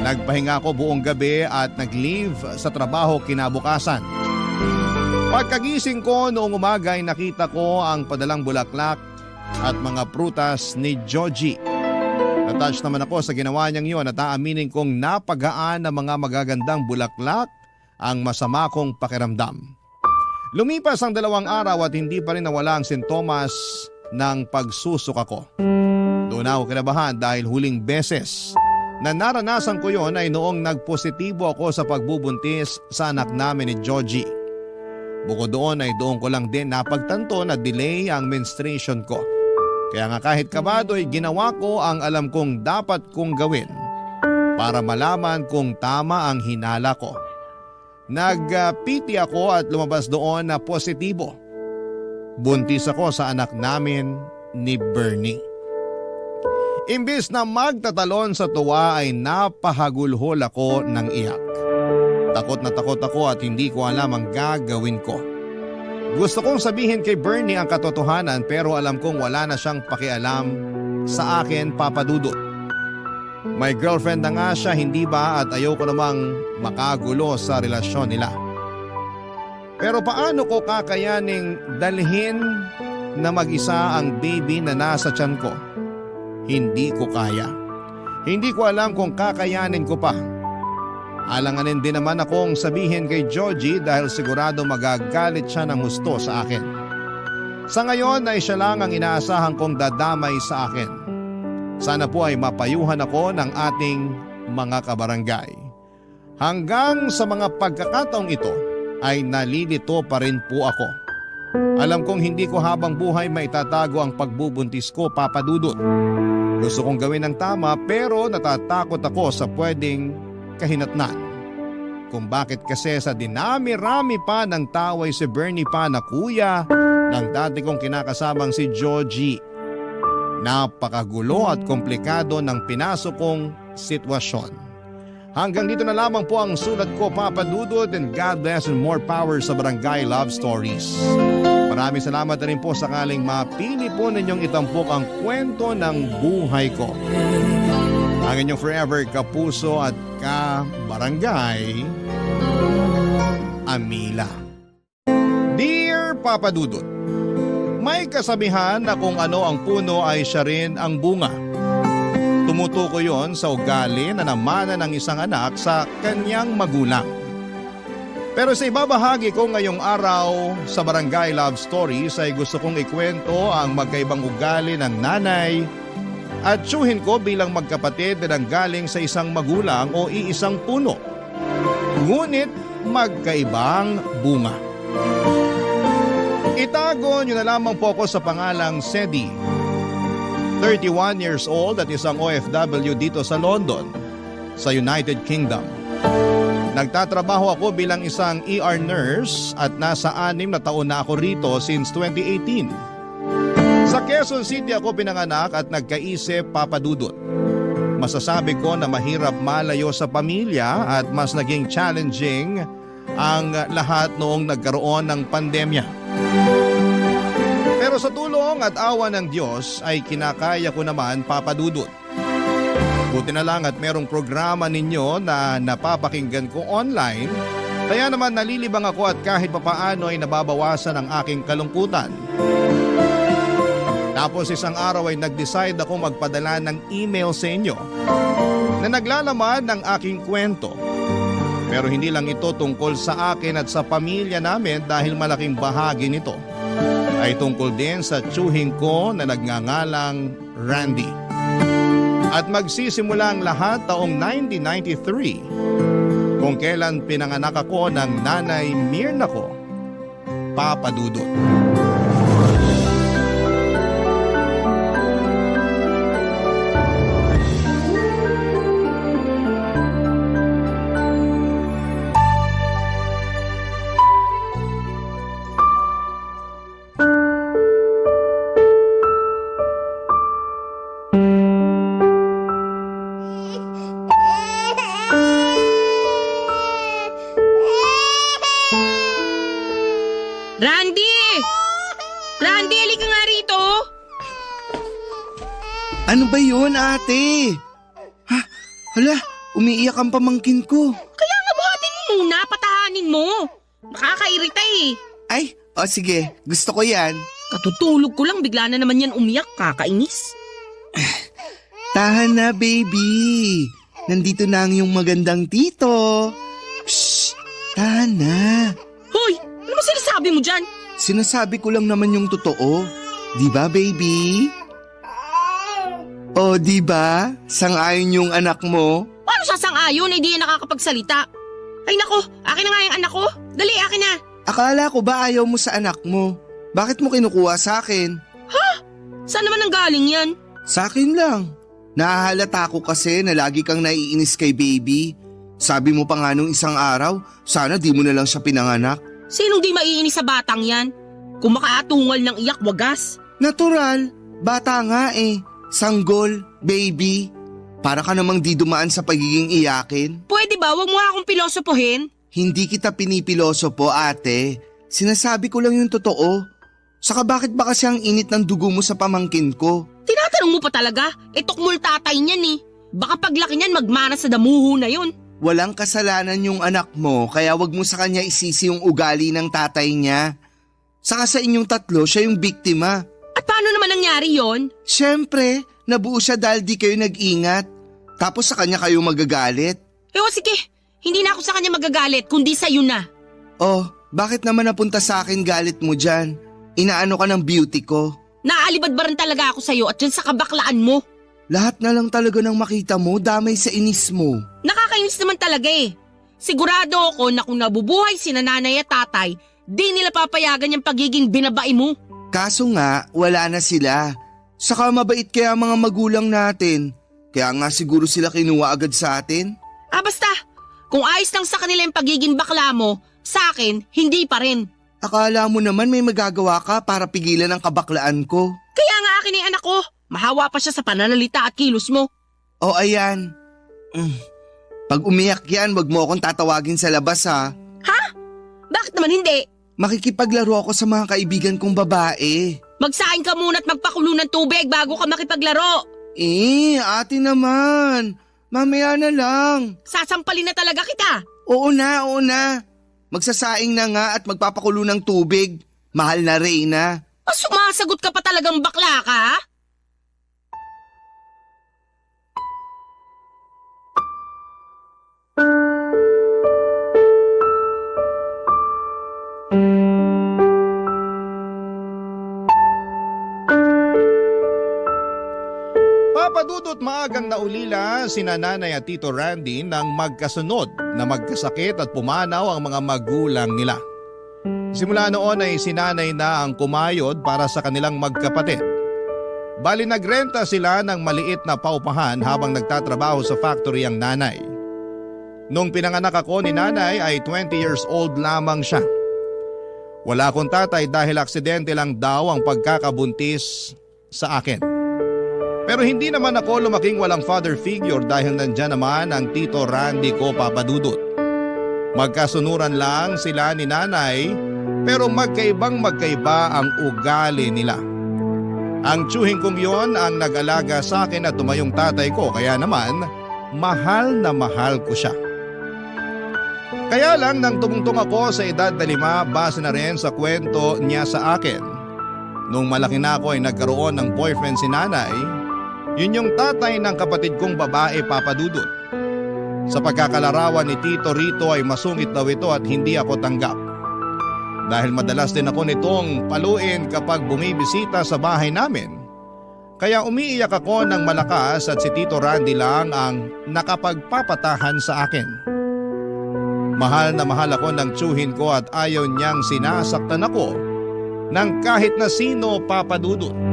Nagpahinga ako buong gabi at nag-leave sa trabaho kinabukasan. Pagkagising ko noong umaga ay nakita ko ang padalang bulaklak at mga prutas ni Georgie. Natouch naman ako sa ginawa niyang yun at aaminin kong napagaan ng mga magagandang bulaklak ang masama kong pakiramdam. Lumipas ang 2 araw at hindi pa rin nawala ang sintomas ng pagsusuka ko. Doon ako kinabahan dahil huling beses na naranasan ko yon ay noong nagpositibo ako sa pagbubuntis sa anak namin ni Georgie. Bukod doon ay doon ko lang din napagtanto na delay ang menstruation ko. Kaya nga kahit kabado ay ginawa ko ang alam kong dapat kong gawin para malaman kung tama ang hinala ko. Nag-PT ako at lumabas doon na positibo. Buntis ako sa anak namin ni Bernie. Imbis na magtatalon sa tuwa ay napahagulhol ako ng iyak. Takot na takot ako at hindi ko alam ang gagawin ko. Gusto kong sabihin kay Bernie ang katotohanan pero alam kong wala na siyang pakialam sa akin, Papa Dudut. May girlfriend na nga siya, hindi ba, at ayoko namang makagulo sa relasyon nila. Pero paano ko kakayaning dalhin na mag-isa ang baby na nasa tiyan ko? Hindi ko kaya. Hindi ko alam kung kakayanin ko pa. Alanganin din naman akong sabihin kay Georgie dahil sigurado magagalit siya ng husto sa akin. Sa ngayon ay siya lang ang inaasahan kong dadamay sa akin. Sana po ay mapayuhan ako ng ating mga kabarangay. Hanggang sa mga pagkakataong ito ay nalilito pa rin po ako. Alam kong hindi ko habang buhay maitatago ang pagbubuntis ko, Papa Dudut. Gusto kong gawin ng tama pero natatakot ako sa pwedeng kahinatnan. kung bakit kasi sa dinami-rami pa ng tao ay si Bernie pa na kuya ng dati kong kinakasamang si Georgie. Napakagulo at komplikado ng pinasok kong sitwasyon. Hanggang dito na lamang po ang sulat ko, Papa Dudut, and God bless and more power sa Barangay Love Stories. Maraming salamat na rin po sakaling mapili po ninyong itampok ang kwento ng buhay ko. Ang inyong forever kapuso at ka-barangay, Amila. Dear Papa Dudut, may kasabihan na kung ano ang puno ay siya rin ang bunga. Tumutuko yon sa ugali na namana ng isang anak sa kanyang magulang. Pero sa ibabahagi ko ngayong araw sa Barangay Love Stories ay gusto kong ikwento ang magkaibang ugali ng nanay at tiyuhin ko bilang magkapatid na nanggaling sa isang magulang o iisang puno. Ngunit magkaibang bunga. Itago niyo na lamang po ako sa pangalang Sedi. 31 years old at isang OFW dito sa London, sa United Kingdom. Nagtatrabaho ako bilang isang ER nurse at nasa 6 na taon na ako rito since 2018. Sa Quezon City ako pinanganak at nagkaisip, Papa Dudut. Masasabi ko na mahirap malayo sa pamilya at mas naging challenging ang lahat noong nagkaroon ng pandemya. Pero sa tulong at awa ng Diyos ay kinakaya ko naman, Papa Dudut. Buti na lang at merong programa ninyo na napapakinggan ko online, kaya naman nalilibang ako at kahit papaano ay nababawasan ang aking kalungkutan. Tapos isang araw ay nag-decide ako magpadala ng email sa inyo na naglalaman ng aking kwento. Pero hindi lang ito tungkol sa akin at sa pamilya namin dahil malaking bahagi nito ay tungkol din sa tiyuhin ko na nagngangalang Randy. At magsisimula ang lahat taong 1993 kung kailan pinanganak ako ng nanay Mirna ko, Papa Dudut. Randy! Randy, halika nga rito! Ano ba yun, ate? Ha? Hala, umiiyak ang pamangkin ko. Kaya nga buhatin mo muna, patahanin mo. Nakakairita eh. Ay, sige, gusto ko yan. Katutulog ko lang, bigla na naman yan umiyak, kakainis. Tahan na, baby. Nandito na ang iyong magandang tito. Shh, tahan na. Hoy, ano ba sinasabi mo dyan? Sinasabi ko lang naman yung totoo. Di ba, baby? O, di ba? Sang-ayon yung anak mo. Paano sasang-ayon, hindi yan nakakapagsalita? Ay nako, akin na nga yung anak ko. Dali, akin na. Akala ko ba ayaw mo sa anak mo? Bakit mo kinukuha sa akin? Saan naman ang galing yan? Sa akin lang. Nahahalata ko kasi na lagi kang naiinis kay baby. Sabi mo pa nga nung isang araw, sana di mo na lang siya pinanganak. Sinong di maiinis sa batang yan? Kung makaatungal ng iyak, wagas. Natural, bata nga eh. Sanggol, baby. Para ka namang di dumaan sa pagiging iyakin. Pwede ba, wag mo nga akong pilosopohin? Hindi kita pinipilosopo, ate. Sinasabi ko lang yung totoo. Saka bakit ba kasi ang init ng dugo mo sa pamangkin ko? Tinatanong mo pa talaga? Tukmul tatay niyan eh. Baka paglaki niyan magmana sa damuho na yun. Walang kasalanan yung anak mo, kaya wag mo sa kanya isisi yung ugali ng tatay niya. Saka sa inyong tatlo, siya yung biktima. At paano naman nangyari yon? Siyempre, nabuo siya dahil di kayo nag-ingat. Tapos sa kanya kayo magagalit. Sige, hindi na ako sa kanya magagalit, kundi sa'yo na. Oh, bakit naman napunta sa akin galit mo dyan? Inaano ka ng beauty ko? Naalibadbaran talaga ako sa'yo at dyan sa kabaklaan mo. Lahat na lang talaga ng makita mo, damay sa inis mo. Nakakainis naman talaga eh. Sigurado ako na kung nabubuhay si nanay at tatay, di nila papayagan yung pagiging binabae mo. Kaso nga, wala na sila. Saka mabait kaya mga magulang natin. Kaya nga siguro sila kinuha agad sa atin. Basta. Kung ayos lang sa kanila yung pagiging bakla mo, sa akin, hindi pa rin. Akala mo naman may magagawa ka para pigilan ang kabaklaan ko. Kaya nga akin ay anak ko. Mahawa pa siya sa pananalita at kilos mo. O ayan. Pag umiyak yan, wag mo akong tatawagin sa labas ha. Ha? Bakit naman hindi? Makikipaglaro ako sa mga kaibigan kong babae. Magsaing ka muna at magpakulo ng tubig bago ka makipaglaro. Ate naman. Mamaya na lang. Sasampalin na talaga kita. Oo na. Magsasaing na nga at magpapakulo ng tubig. Mahal na Reyna. Sumasagot ka pa talagang bakla ka, ha? Papadudot maagang naulila sina Nanay at Tito Randy nang magkasunod na magkasakit at pumanaw ang mga magulang nila. Simula noon ay si Nanay na ang kumayod para sa kanilang magkapatid. Bali nagrenta sila ng maliit na paupahan habang nagtatrabaho sa factory ang nanay. Nung pinanganak ako ni Nanay ay 20 years old lamang siya. Wala akong tatay dahil aksidente lang daw ang pagkakabuntis sa akin. Pero hindi naman ako lumaking walang father figure dahil nandyan naman ang Tito Randy ko, Papadudot. Magkasunuran lang sila ni Nanay pero magkaiba ang ugali nila. Ang tsuhing kong yon ang nag-alaga sa akin at tumayong tatay ko kaya naman mahal na mahal ko siya. Kaya lang nang tumungtong ako sa edad na 5 base na rin sa kwento niya sa akin. Nung malaki na ako ay nagkaroon ng boyfriend si Nanay. Yun yung tatay ng kapatid kong babae, Papadudot. Sa pagkakalarawan ni Tito Rito ay masungit daw ito at hindi ako tanggap. Dahil madalas din ako nitong paluin kapag bumibisita sa bahay namin. Kaya umiiyak ako ng malakas at si Tito Randy lang ang nakapagpapatahan sa akin. Mahal na mahal ako ng tsuhin ko at ayaw niyang sinasaktan ako ng kahit na sino, Papadudot.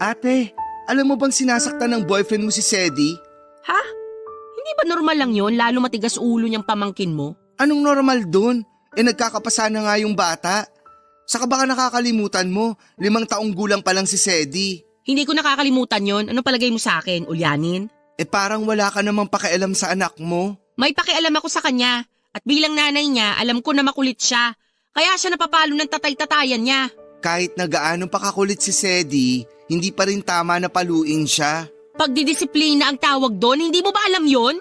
Ate, alam mo bang sinasaktan ng boyfriend mo si Sedi? Ha? Hindi ba normal lang yon lalo matigas ulo niyang pamangkin mo? Anong normal dun? Nagkakapasa na nga yung bata. Saka baka nakakalimutan mo, 5 taong gulang pa lang si Sedi. Hindi ko nakakalimutan yon. Ano palagay mo sa akin, Ulyanin? Parang wala ka namang pakialam sa anak mo. May pakialam ako sa kanya. At bilang nanay niya, alam ko na makulit siya. Kaya siya napapalo ng tatay-tatayan niya. Kahit na gaano pa kakulit si Sedi, hindi pa rin tama na paluin siya. Pagdidisiplina ang tawag doon, hindi mo ba alam yon?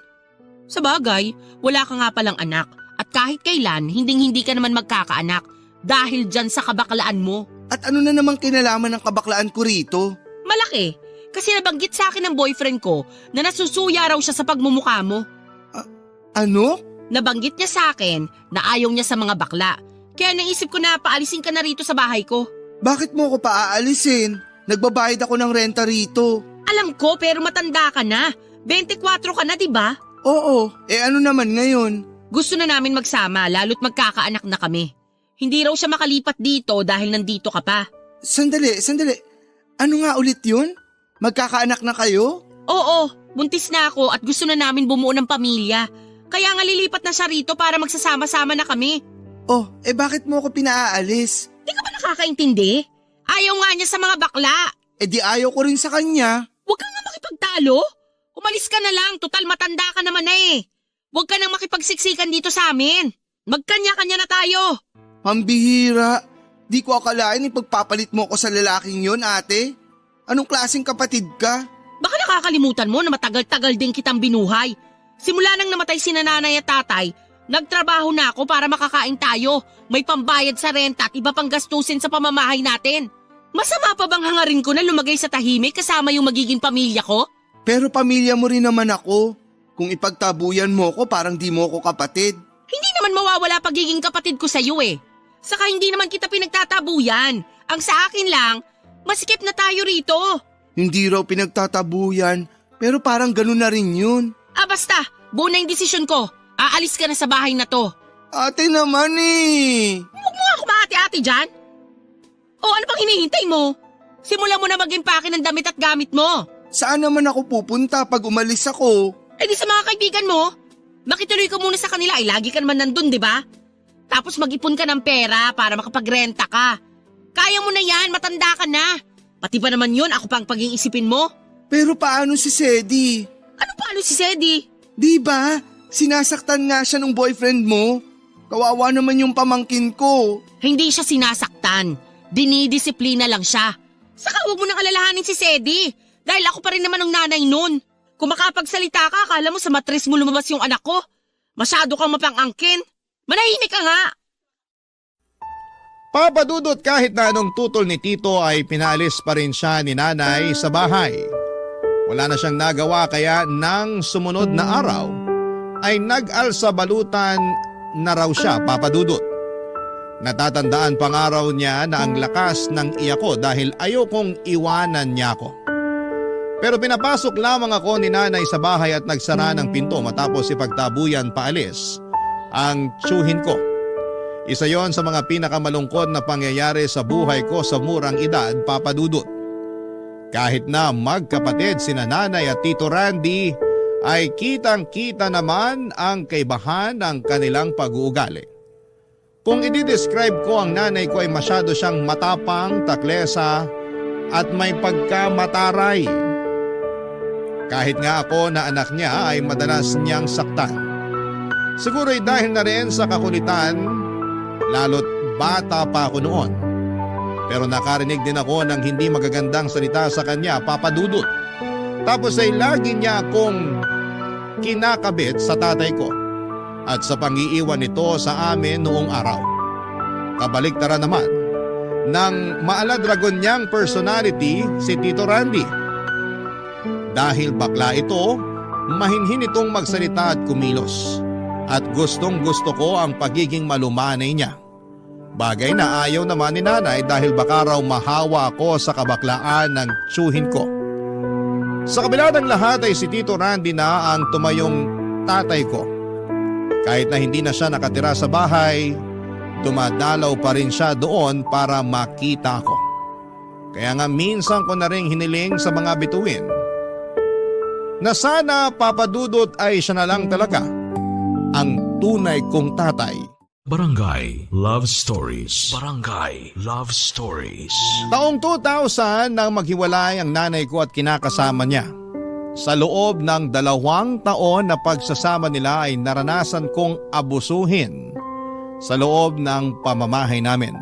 Sa bagay, wala ka nga palang anak. At kahit kailan, hinding-hindi ka naman magkakaanak. Dahil dyan sa kabaklaan mo. At ano na namang kinalaman ng kabaklaan ko rito? Malaki. Kasi nabanggit sa akin ng boyfriend ko na nasusuya raw siya sa pagmumukha mo. Ano? Nabanggit niya sa akin na ayaw niya sa mga bakla. Kaya naisip ko na paalisin ka na rito sa bahay ko. Bakit mo ko paaalisin? Nagbabayad ako ng renta rito. Alam ko pero matanda ka na. 24 ka na, diba? Oo, ano naman ngayon? Gusto na namin magsama lalo't magkakaanak na kami. Hindi raw siya makalipat dito dahil nandito ka pa. Sandali. Ano nga ulit yun? Magkakaanak na kayo? Oo, buntis na ako at gusto na namin bumuo ng pamilya. Kaya nga lilipat na siya rito para magsasama-sama na kami. Bakit mo ko pinaalis? Di ka ba nakakaintindi? Ayaw nga niya sa mga bakla. Di ayaw ko rin sa kanya. Huwag ka nga makipagtalo. Umalis ka na lang, total matanda ka naman na eh. Huwag ka nang makipagsiksikan dito sa amin. Magkanya-kanya na tayo. Pambihira. Di ko akalain ipagpapalit mo ko sa lalaking yon, ate. Anong klaseng kapatid ka? Baka nakakalimutan mo na matagal-tagal din kitang binuhay. Simula nang namatay si nanay at tatay, nagtrabaho na ako para makakain tayo. May pambayad sa renta at iba pang gastusin sa pamamahay natin. Masama pa bang hangarin ko na lumagay sa tahimik kasama yung magiging pamilya ko? Pero pamilya mo rin naman ako. Kung ipagtabuyan mo ko, parang di mo ko kapatid. Hindi naman mawawala pagiging kapatid ko sa iyo eh. Saka hindi naman kita pinagtatabuyan. Ang sa akin lang, masikip na tayo rito. Hindi raw pinagtatabuyan, Pero parang ganun na rin yun. Basta, buo na yung desisyon ko. Aalis ka na sa bahay na to. Ate naman eh. Huwag mo ako maati-ati dyan. O ano pang hinihintay mo? Simulan mo na mag-impake ng damit at gamit mo. Saan naman ako pupunta pag umalis ako? Eh di sa mga kaibigan mo. Makituloy ka muna sa kanila, ay lagi ka naman nandun, di ba? Tapos mag-ipon ka ng pera para makapagrenta ka. Kaya mo na yan, matanda ka na. Pati ba naman yun, ako pang pag-iisipin mo? Pero paano si Sedi? Ano paano si Sedi? Di ba? Sinasaktan nga siya ng boyfriend mo. Kawawa naman yung pamangkin ko. Hindi siya sinasaktan. Dinidisiplina lang siya. Saka huwag mo nang alalahanin si Sedi. Dahil ako pa rin naman ang nanay nun. Kung makapagsalita ka, akala mo sa matris mo lumabas yung anak ko. Masyado kang mapang-angkin. Manahimik ka nga. Papa Dudut, kahit na anong tutol ni Tito ay pinalis pa rin siya ni nanay sa bahay. Wala na siyang nagawa kaya nang sumunod na araw ay nag-alsa balutan na raw siya, Papa Dudut. Natatandaan pang araw niya na ang lakas ng iyak ko dahil ayokong iwanan niya ako. Pero pinapasok lamang ako ni nanay sa bahay at nagsara ng pinto matapos ipagtabuyan paalis ang tiyuhin ko. Isa yon sa mga pinakamalungkot na pangyayari sa buhay ko sa murang edad, Papa Dudut. Kahit na magkapatid sina nanay at Tito Randy ay kitang-kita naman ang kaibahan ng kanilang pag-uugali. Kung i-describe ko, ang nanay ko ay masyado siyang matapang, taklesa at may pagkamataray. Kahit nga ako na anak niya ay madalas niyang saktan. Siguro ay dahil na rin sa kakulitan, lalo't bata pa ako noon. Pero nakarinig din ako ng hindi magagandang salita sa kanya, Papa Dudut. Tapos ay lagi niya akong kinakabit sa tatay ko at sa pang-iiwan nito sa amin noong araw. Kabaliktaran naman ng maaladragon niyang personality si Tito Randy. Dahil bakla ito, mahinhin itong magsalita at kumilos. At gustong gusto ko ang pagiging malumanay niya. Bagay na ayaw naman ni nanay dahil baka raw mahawa ako sa kabaklaan ng tiyuhin ko. Sa kabila ng lahat ay si Tito Randy na ang tumayong tatay ko. Kahit na hindi na siya nakatira sa bahay, dumadalaw pa rin siya doon para makita ko. Kaya nga minsan ko na rin hiniling sa mga bituin na sana, Papa Dudut, ay siya na lang talaga ang tunay kong tatay. Barangay Love Stories. Barangay Love Stories. Taong 2000 nang maghiwalay ang nanay ko at kinakasama niya. Sa loob ng 2 taon na pagsasama nila ay naranasan kong abusuhin sa loob ng pamamahay namin.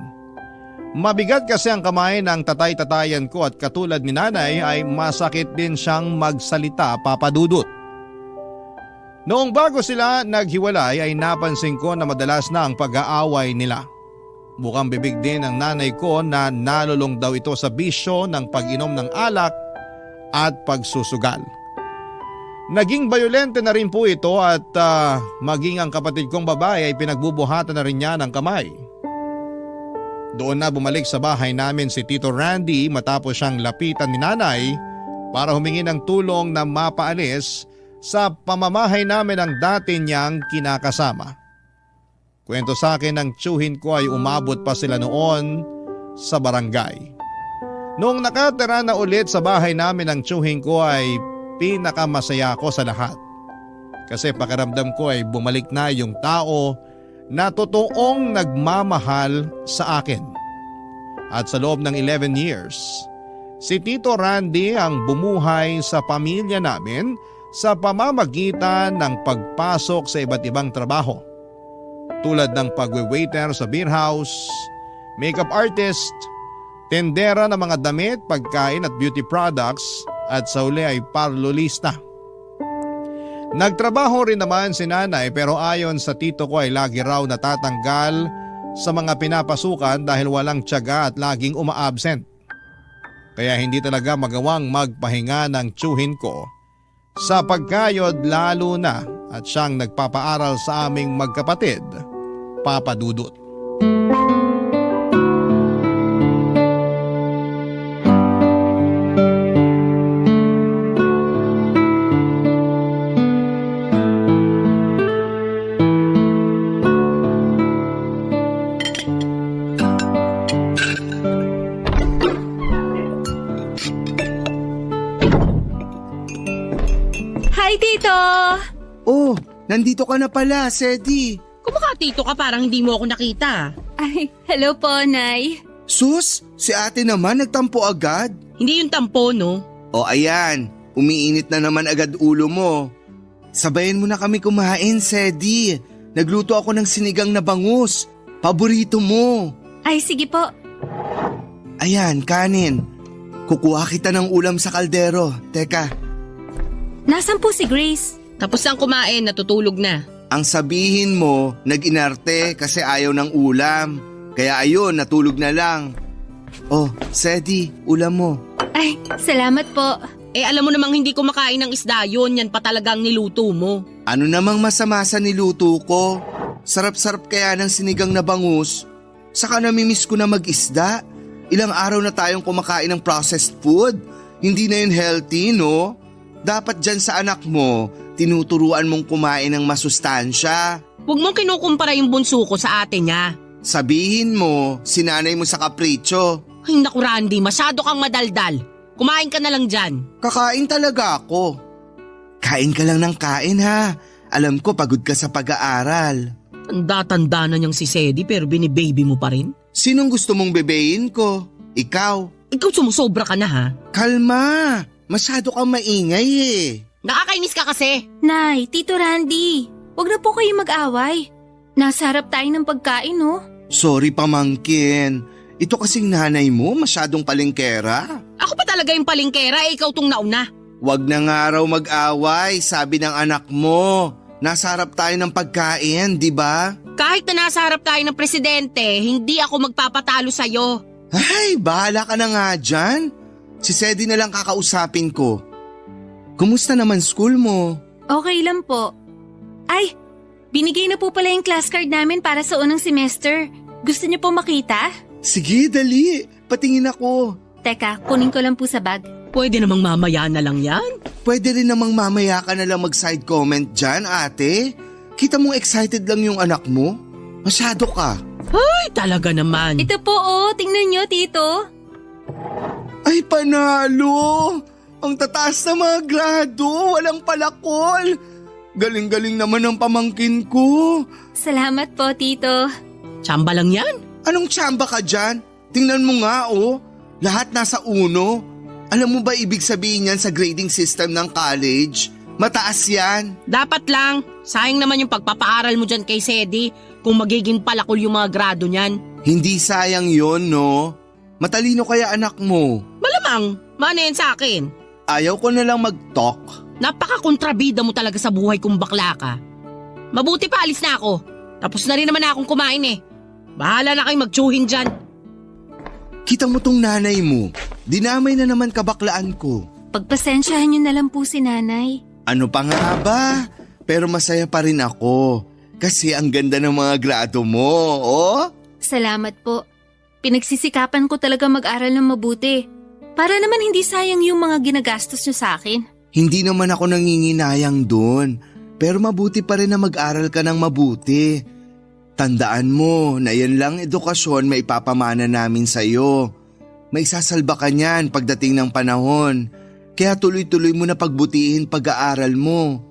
Mabigat kasi ang kamay ng tatay-tatayan ko at katulad ni nanay ay masakit din siyang magsalita, Papa Dudut. Noong bago sila naghiwalay ay napansin ko na madalas na ang pag-aaway nila. Bukang bibig din ang nanay ko na nalulong daw ito sa bisyo ng pag-inom ng alak at pagsusugal. Naging bayolente na rin po ito at maging ang kapatid kong babae ay pinagbubuhatan na rin niya ng kamay. Doon na bumalik sa bahay namin si Tito Randy matapos siyang lapitan ni nanay para humingi ng tulong na mapaalis sa pamamahay namin ang dati niyang kinakasama. Kwento sa akin ng tiyuhin ko ay umabot pa sila noon sa barangay. Noong nakatira na ulit sa bahay namin ang tiyuhin ko ay pinakamasaya ko sa lahat. Kasi pakiramdam ko ay bumalik na yung tao na totoong nagmamahal sa akin. At sa loob ng 11 years, si Tito Randy ang bumuhay sa pamilya namin sa pamamagitan ng pagpasok sa iba't ibang trabaho. Tulad ng pagwe-waiter sa beer house, makeup artist, tendera ng mga damit, pagkain at beauty products at sa uli ay parlolista. Nagtrabaho rin naman si nanay pero ayon sa tito ko ay lagi raw natatanggal sa mga pinapasukan dahil walang tiyaga at laging uma-absent. Kaya hindi talaga magawang magpahinga ng tiyuhin ko sa pagkayod lalo na at siyang nagpapaaral sa aming magkapatid, Papa Dudut. Hi, Tito! Oh, nandito ka na pala, Sedi. Kumakatito ka parang hindi mo ako nakita. Ay, hello po, Nay. Sus, si ate naman nagtampo agad. Hindi yung tampo, no? O ayan, umiinit na naman agad ulo mo. Sabayan mo na kami kumain, Sedi. Nagluto ako ng sinigang na bangus. Paborito mo. Ay, sige po. Ayan, kanin. Kukuha kita ng ulam sa kaldero. Teka, Nasaan po si Grace? Tapos ang kumain, natutulog na. ang sabihin mo, nag-inarte kasi ayaw ng ulam. Kaya ayun, natulog na lang. Oh, Sedi, ulam mo. Ay, salamat po. Alam mo namang hindi kumakain ng isda yun, yan pa talagang niluto mo. Ano namang masama sa niluto ko? Sarap-sarap kaya ng sinigang na bangus. Saka namimiss ko na mag-isda. Ilang araw na tayong kumakain ng processed food. Hindi na yun healthy, no? Dapat dyan sa anak mo, tinuturuan mong kumain ng masustansya. Huwag mong kinukumpara yung bunso ko sa ate niya. Sabihin mo, sinanay mo sa kapritsyo. Ay naku Randy, masyado kang madaldal. Kumain ka na lang dyan. Kakain talaga ako. Kain ka lang ng kain ha. Alam ko pagod ka sa pag-aaral. Tanda-tanda na niyang si Sedi pero binibaby mo pa rin. Sinong gusto mong bebeyin ko? Ikaw. Ikaw sumusobra ka na ha. Kalma. Masyado kang maingay eh. Nakakainis ka kasi. Nay, Tito Randy, wag na po kayo mag-away. Nasa harap tayo ng pagkain, no? Sorry pamangkin. Ito kasing nanay mo masyadong palengkera. Ako pa talaga yung palingkera, ikaw tong nauna. Wag na nga raw mag-away, sabi ng anak mo. Nasa harap tayo ng pagkain, di ba? Kahit na nasa harap tayo ng presidente, hindi ako magpapatalo sa'yo. Ay, bahala ka na nga dyan. Si Sedi na lang kakausapin ko. Kumusta naman school mo? Okay lang po. Ay, binigay na po pala yung class card namin para sa unang semester. Gusto niyo po makita? Sige, dali. Patingin ako. Teka, kunin ko lang po sa bag. Pwede namang mamaya na lang yan. Pwede rin namang mamaya ka na lang mag-side comment dyan, ate. Kita mong excited lang yung anak mo. Masyado ka. Ay, talaga naman. Ito po, tingnan niyo, Tito. Ay, panalo! Ang tataas na mga grado, walang palakol. Galing-galing naman ang pamangkin ko. Salamat po, Tito. Tsamba lang yan. Anong tsamba ka dyan? Tingnan mo nga, Lahat nasa uno. Alam mo ba ibig sabihin yan sa grading system ng college? Mataas yan. Dapat lang. Sayang naman yung pagpapaaral mo dyan kay Sedi kung magiging palakol yung mga grado niyan. Hindi sayang yon, no? Matalino kaya anak mo. Malamang, mana yan sa akin. Ayaw ko na lang mag-talk. Napaka-kontrabida mo talaga sa buhay kung bakla ka. Mabuti pa, alis na ako. Tapos na rin naman akong kumain eh. Bahala na kayong magtsuhin dyan. Kita mo tong nanay mo. Dinamay na naman kabaklaan ko. Pagpasensyahan niyo na lang po si Nanay. Ano pa nga ba? Pero masaya pa rin ako. Kasi ang ganda ng mga grado mo, Salamat po. Pinagsisikapan ko talaga mag-aral ng mabuti. Para naman hindi sayang yung mga ginagastos niyo sa akin. Hindi naman ako nanginginayang doon. Pero mabuti pa rin na mag-aral ka ng mabuti. Tandaan mo na yan lang edukasyon may ipapamana namin sa'yo. May sasalba ka niyan pagdating ng panahon. Kaya tuloy-tuloy mo na pagbutihin pag-aaral mo.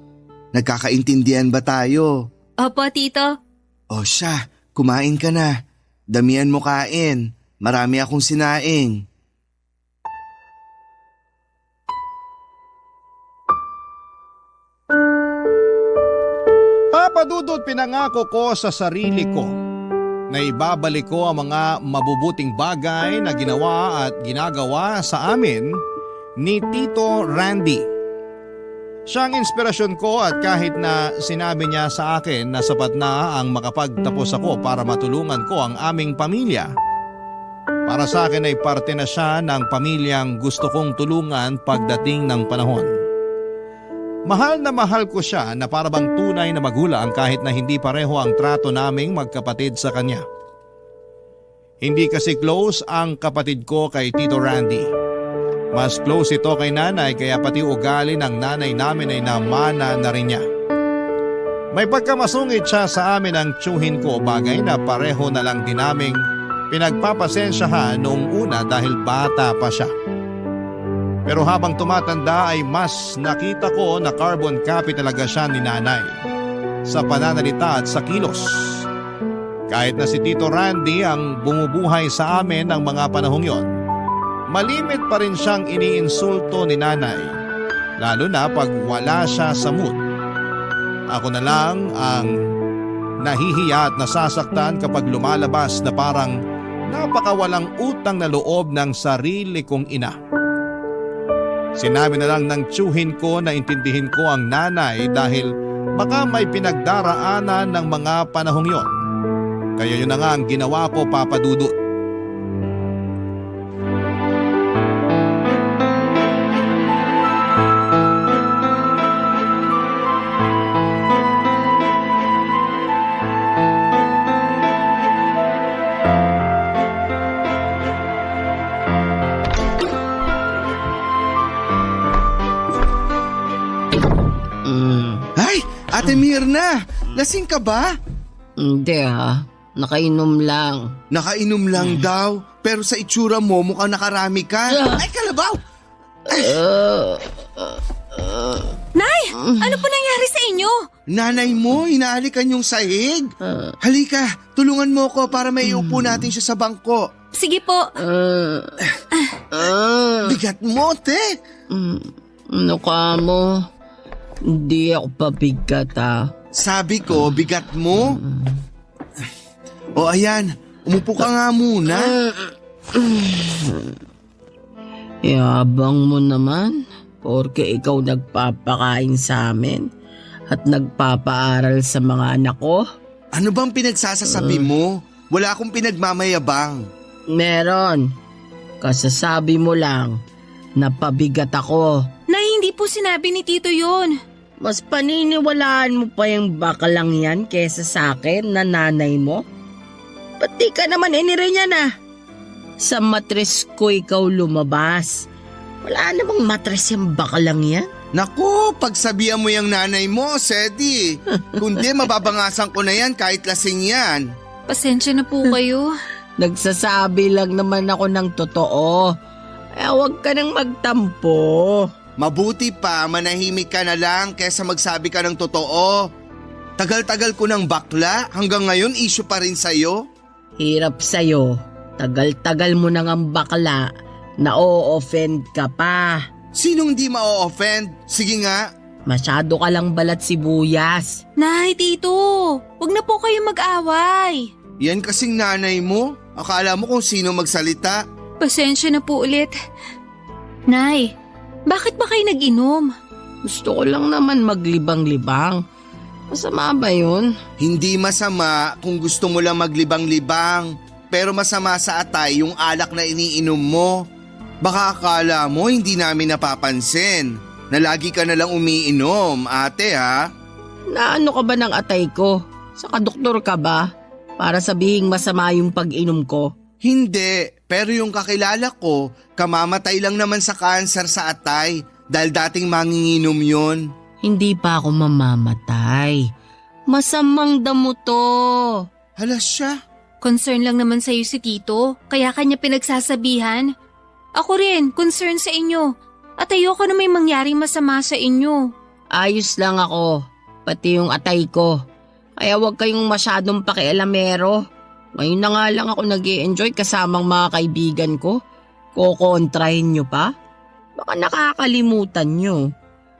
Nagkakaintindihan ba tayo? Opo, Tito. O siya, kumain ka na. Damihan mo kain. Marami akong sinaing. Papadudod pinangako ko sa sarili ko na ibabalik ko ang mga mabubuting bagay na ginawa at ginagawa sa amin ni Tito Randy. Siya ang inspirasyon ko at kahit na sinabi niya sa akin na sapat na ang makapagtapos ako para matulungan ko ang aming pamilya. Para sa akin ay parte na siya ng pamilyang gusto kong tulungan pagdating ng panahon. Mahal na mahal ko siya na parabang tunay na magulang kahit na hindi pareho ang trato naming magkapatid sa kanya. Hindi kasi close ang kapatid ko kay Tito Randy. Mas close ito kay nanay kaya pati ugali ng nanay namin ay namana na rin niya. May pagkamasungit siya sa amin ang tiyuhin ko bagay na pareho na lang din naming pinagpapasensyahan noong una dahil bata pa siya. Pero habang tumatanda ay mas nakita ko na carbon copy talaga siya ni nanay sa pananalita at sa kilos. Kahit na si Tito Randy ang bumubuhay sa amin ng mga panahong yon, malimit pa rin siyang iniinsulto ni nanay, lalo na pag wala siya sa mood. Ako na lang ang nahihiya at nasasaktan kapag lumalabas na parang napakawalang utang na loob ng sarili kong ina. Sinabi na lang ng tiyuhin ko na intindihin ko ang nanay dahil baka may pinagdaraanan ng mga panahong yon. Kaya yun na nga ang ginawa ko, Papa Dudut. Ay, Ate Mirna, lasing ka ba? Hindi nakainom lang. Nakainom lang daw, pero sa itsura mo mukhang nakarami ka. Ay, kalabaw! Nay! Ano po nangyari sa inyo? Nanay mo, hinahalikan yung sahig. Halika, tulungan mo ko para maiupo natin siya sa bangko. Sige po. Bigat mo, te. Ano ka mo? Hindi ako pabigat Sabi ko, bigat mo. O ayan, umupo ka nga muna. Yabang mo naman, porke ikaw nagpapakain sa amin at nagpapaaral sa mga anak ko. Ano bang pinagsasasabi mo? Wala akong pinagmamayabang. Meron. Kasasabi mo lang na pabigat ako. Nay, hindi po sinabi ni Tito yun. Mas paniniwalaan mo pa yung bakalang yan kesa sa akin na nanay mo? Ba't di ka naman inire niya na? Sa matres ko ikaw lumabas. Wala namang matres yung bakalang yan. Naku, pagsabihan mo yung nanay mo, Sedi. Kundi mababangasan ko na yan kahit lasing yan. Pasensya na po kayo. Nagsasabi lang naman ako ng totoo. Kaya huwag ka nang magtampo. Mabuti pa, manahimik ka na lang kesa magsabi ka ng totoo. Tagal-tagal ko ng bakla, hanggang ngayon issue pa rin sa'yo. Hirap sa'yo. Tagal-tagal mo nang ang bakla na o-offend ka pa. Sinong di ma-offend? Sige nga. Masyado ka lang balat sibuyas. Nay, Tito, wag na po kayo mag-away. Yan kasing nanay mo. Akala mo kung sino magsalita. Pasensya na po ulit. Nay, bakit ba kayo nag-inom? Gusto ko lang naman maglibang-libang. Masama ba yun? Hindi masama kung gusto mo lang maglibang-libang. Pero masama sa atay yung alak na iniinom mo. Baka akala mo hindi namin napapansin na lagi ka na lang umiinom, ate ha? Naano ka ba ng atay ko? Saka doktor ka ba? Para sabihing masama yung pag-inom ko? Hindi, pero yung kakilala ko, kamamatay lang naman sa kanser sa atay dahil dating manginginom yon. Hindi pa ako mamamatay. Masamang damo to. Hala siya. Concern lang naman sa'yo si Tito, kaya kanya pinagsasabihan. Ako rin, concern sa inyo. At ayoko na may mangyaring masama sa inyo. Ayos lang ako, pati yung atay ko. Kaya huwag kayong masyadong pakialamero. Ngayon na nga lang ako nag-i-enjoy kasamang mga kaibigan ko. Kokontrahin nyo pa? Baka nakakalimutan nyo.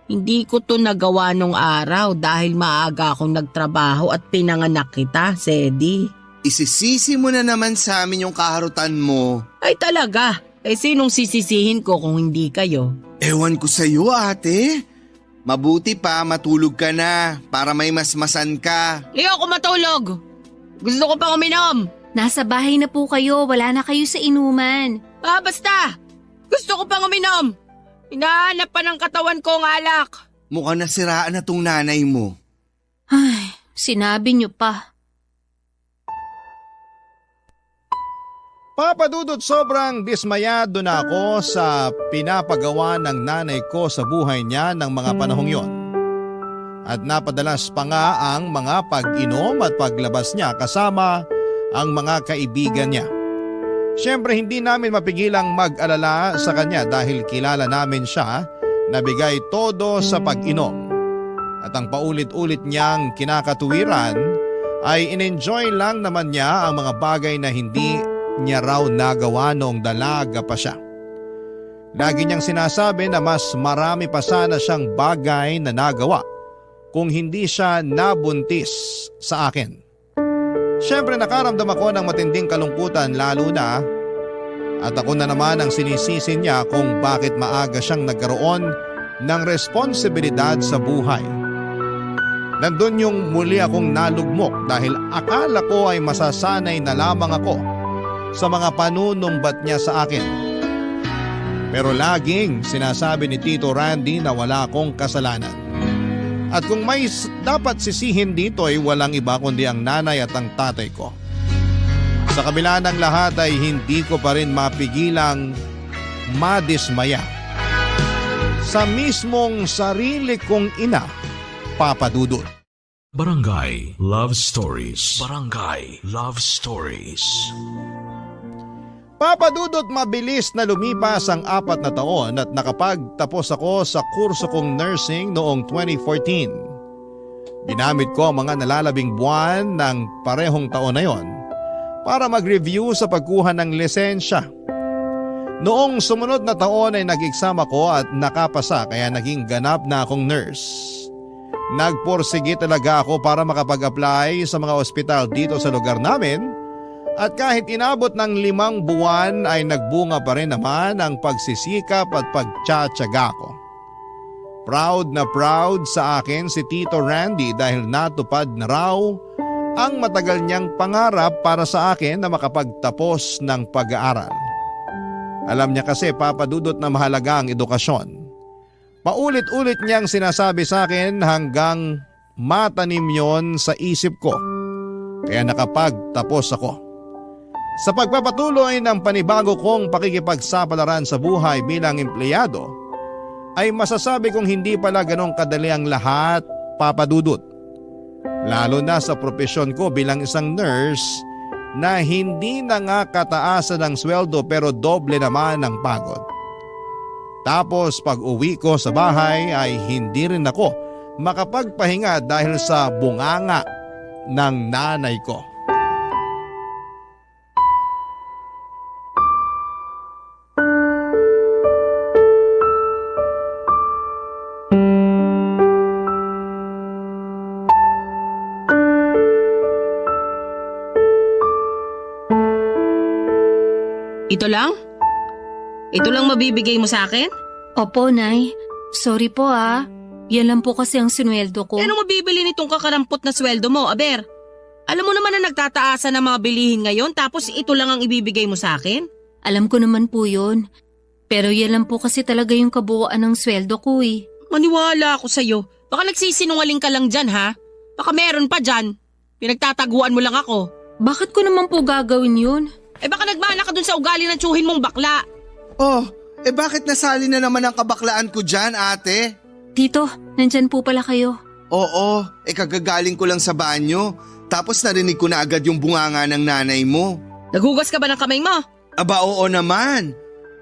Hindi ko to nagawa nung araw dahil maaga akong nagtrabaho at pinanganak kita, Sedi. Isisisi mo na naman sa amin yung kaharutan mo. Ay talaga, sinong sisisihin ko kung hindi kayo? Ewan ko sa'yo, ate. Mabuti pa matulog ka na para may masmasan ka. Ayoko matulog! Gusto ko pang uminom! Nasa bahay na po kayo, wala na kayo sa inuman. Basta! Gusto ko pang uminom! Hinahanap pa ng katawan ko ang alak! Mukhang nasiraan na tong nanay mo. Ay, sinabi niyo pa. Papa Dudut, sobrang dismayado na ako sa pinapagawa ng nanay ko sa buhay niya ng mga panahong yon. At napadalas pa nga ang mga pag-inom at paglabas niya kasama ang mga kaibigan niya. Siyempre hindi namin mapigilang mag-alala sa kanya dahil kilala namin siya na bigay todo sa pag-inom. At ang paulit-ulit niyang kinakatuwiran ay in-enjoy lang naman niya ang mga bagay na hindi niya raw nagawa noong dalaga pa siya. Lagi niyang sinasabi na mas marami pa sana siyang bagay na nagawa kung hindi siya nabuntis sa akin. Siyempre nakaramdam ako ng matinding kalungkutan lalo na at ako na naman ang sinisisi niya kung bakit maaga siyang nagkaroon ng responsibilidad sa buhay. Nandun yung muli akong nalugmok dahil akala ko ay masasanay na lamang ako sa mga panunumbat niya sa akin. Pero laging sinasabi ni Tito Randy na wala akong kasalanan. At kung may dapat sisihin dito ay walang iba kundi ang nanay at ang tatay ko. Sa kabila ng lahat ay hindi ko pa rin mapigilang madismaya sa mismong sarili kong ina, Papa Dudut. Barangay Love Stories. Barangay Love Stories. Papa Dudut, mabilis na lumipas ang 4 na taon at nakapagtapos ako sa kurso kong nursing noong 2014. Ginamit ko ang mga nalalabing buwan ng parehong taon na yon para mag-review sa pagkuha ng lisensya. Noong sumunod na taon ay nag-exam ako at nakapasa kaya naging ganap na akong nurse. Nagporsige talaga ako para makapag-apply sa mga ospital dito sa lugar namin at kahit inabot ng 5 buwan ay nagbunga pa rin naman ang pagsisikap at pagtsatsaga ko. Proud na proud sa akin si Tito Randy dahil natupad na raw ang matagal niyang pangarap para sa akin na makapagtapos ng pag-aaral. Alam niya kasi, Papa Dudut, na mahalaga ang edukasyon. Paulit-ulit niyang sinasabi sa akin hanggang matanim yon sa isip ko. Kaya nakapagtapos ako. Sa pagpapatuloy ng panibago kong pakikipagsapalaran sa buhay bilang empleyado, ay masasabi kong hindi pala ganong kadali ang lahat, Papa Dudut. Lalo na sa propesyon ko bilang isang nurse na hindi na nga kataasan ng sweldo pero doble naman ang pagod. Tapos pag uwi ko sa bahay ay hindi rin ako makapagpahinga dahil sa bunganga ng nanay ko. Ito lang? Ito lang mabibigay mo sa akin? Opo, Nay. Sorry po ah. Yan lang po kasi ang sinweldo ko. Ano mabibili nitong kakarampot na sweldo mo, Aber? Alam mo naman na nagtataasan ng mga bilihin ngayon tapos ito lang ang ibibigay mo sa akin? Alam ko naman po yun. Pero yan lang po kasi talaga yung kabuuan ng sweldo ko eh. Maniwala ako sa'yo. Baka nagsisinungaling ka lang dyan, ha? Baka meron pa dyan. Pinagtataguan mo lang ako. Bakit ko naman po gagawin yun? Baka nagmana ka dun sa ugali ng tsuhin mong bakla. Oh, bakit nasali na naman ang kabaklaan ko dyan, ate? Tito, nandyan po pala kayo. Oo, kagagaling ko lang sa banyo. Tapos narinig ko na agad yung bunganga ng nanay mo. Naghugas ka ba ng kamay mo? Aba, oo naman.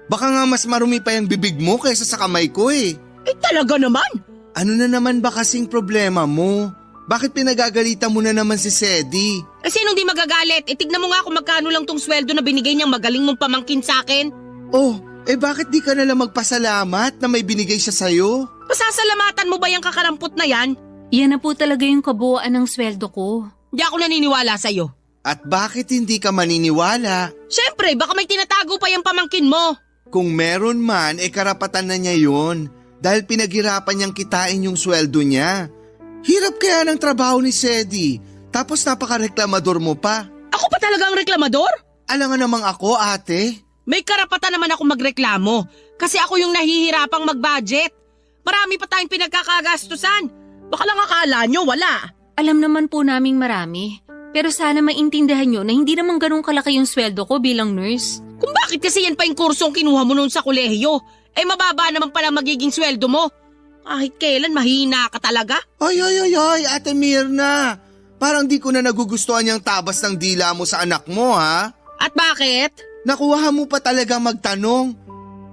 Baka nga mas marumi pa yung bibig mo kaysa sa kamay ko eh. Talaga naman? Ano na naman ba kasing problema mo? Bakit pinagagalitan mo na naman si Sedi? Sinong di magagalit? Tignan mo nga kung magkano lang tong sweldo na binigay niyang magaling mong pamangkin sa akin. Oh, bakit di ka nalang magpasalamat na may binigay siya sa'yo? Pasasalamatan mo ba yung kakarampot na yan? Yan na po talaga yung kabuuan ng sweldo ko. Di ako naniniwala sa'yo. At bakit hindi ka maniniwala? Siyempre, baka may tinatago pa yung pamangkin mo. Kung meron man, karapatan na niya yun. Dahil pinaghirapan niyang kitain yung sweldo niya. Hirap kaya ng trabaho ni Sedi. Tapos napaka-reklamador mo pa. Ako pa talaga ang reklamador? Alam nga namang ako, ate. May karapatan naman ako magreklamo. Kasi ako yung nahihirapang mag-budget. Marami pa tayong pinagkakagastusan. Baka lang akala nyo, wala. Alam naman po naming marami. Pero sana maintindihan nyo na hindi naman ganun kalaki yung sweldo ko bilang nurse. Kung bakit kasi yan pa yung kursong kinuha mo noon sa kolehiyo? Mababa naman pala magiging sweldo mo. Kahit kailan mahina ka talaga. Ay, Ate Mirna. Parang di ko na nagugustuhan yung tabas ng dila mo sa anak mo, ha? At bakit? Nakuha mo pa talaga magtanong.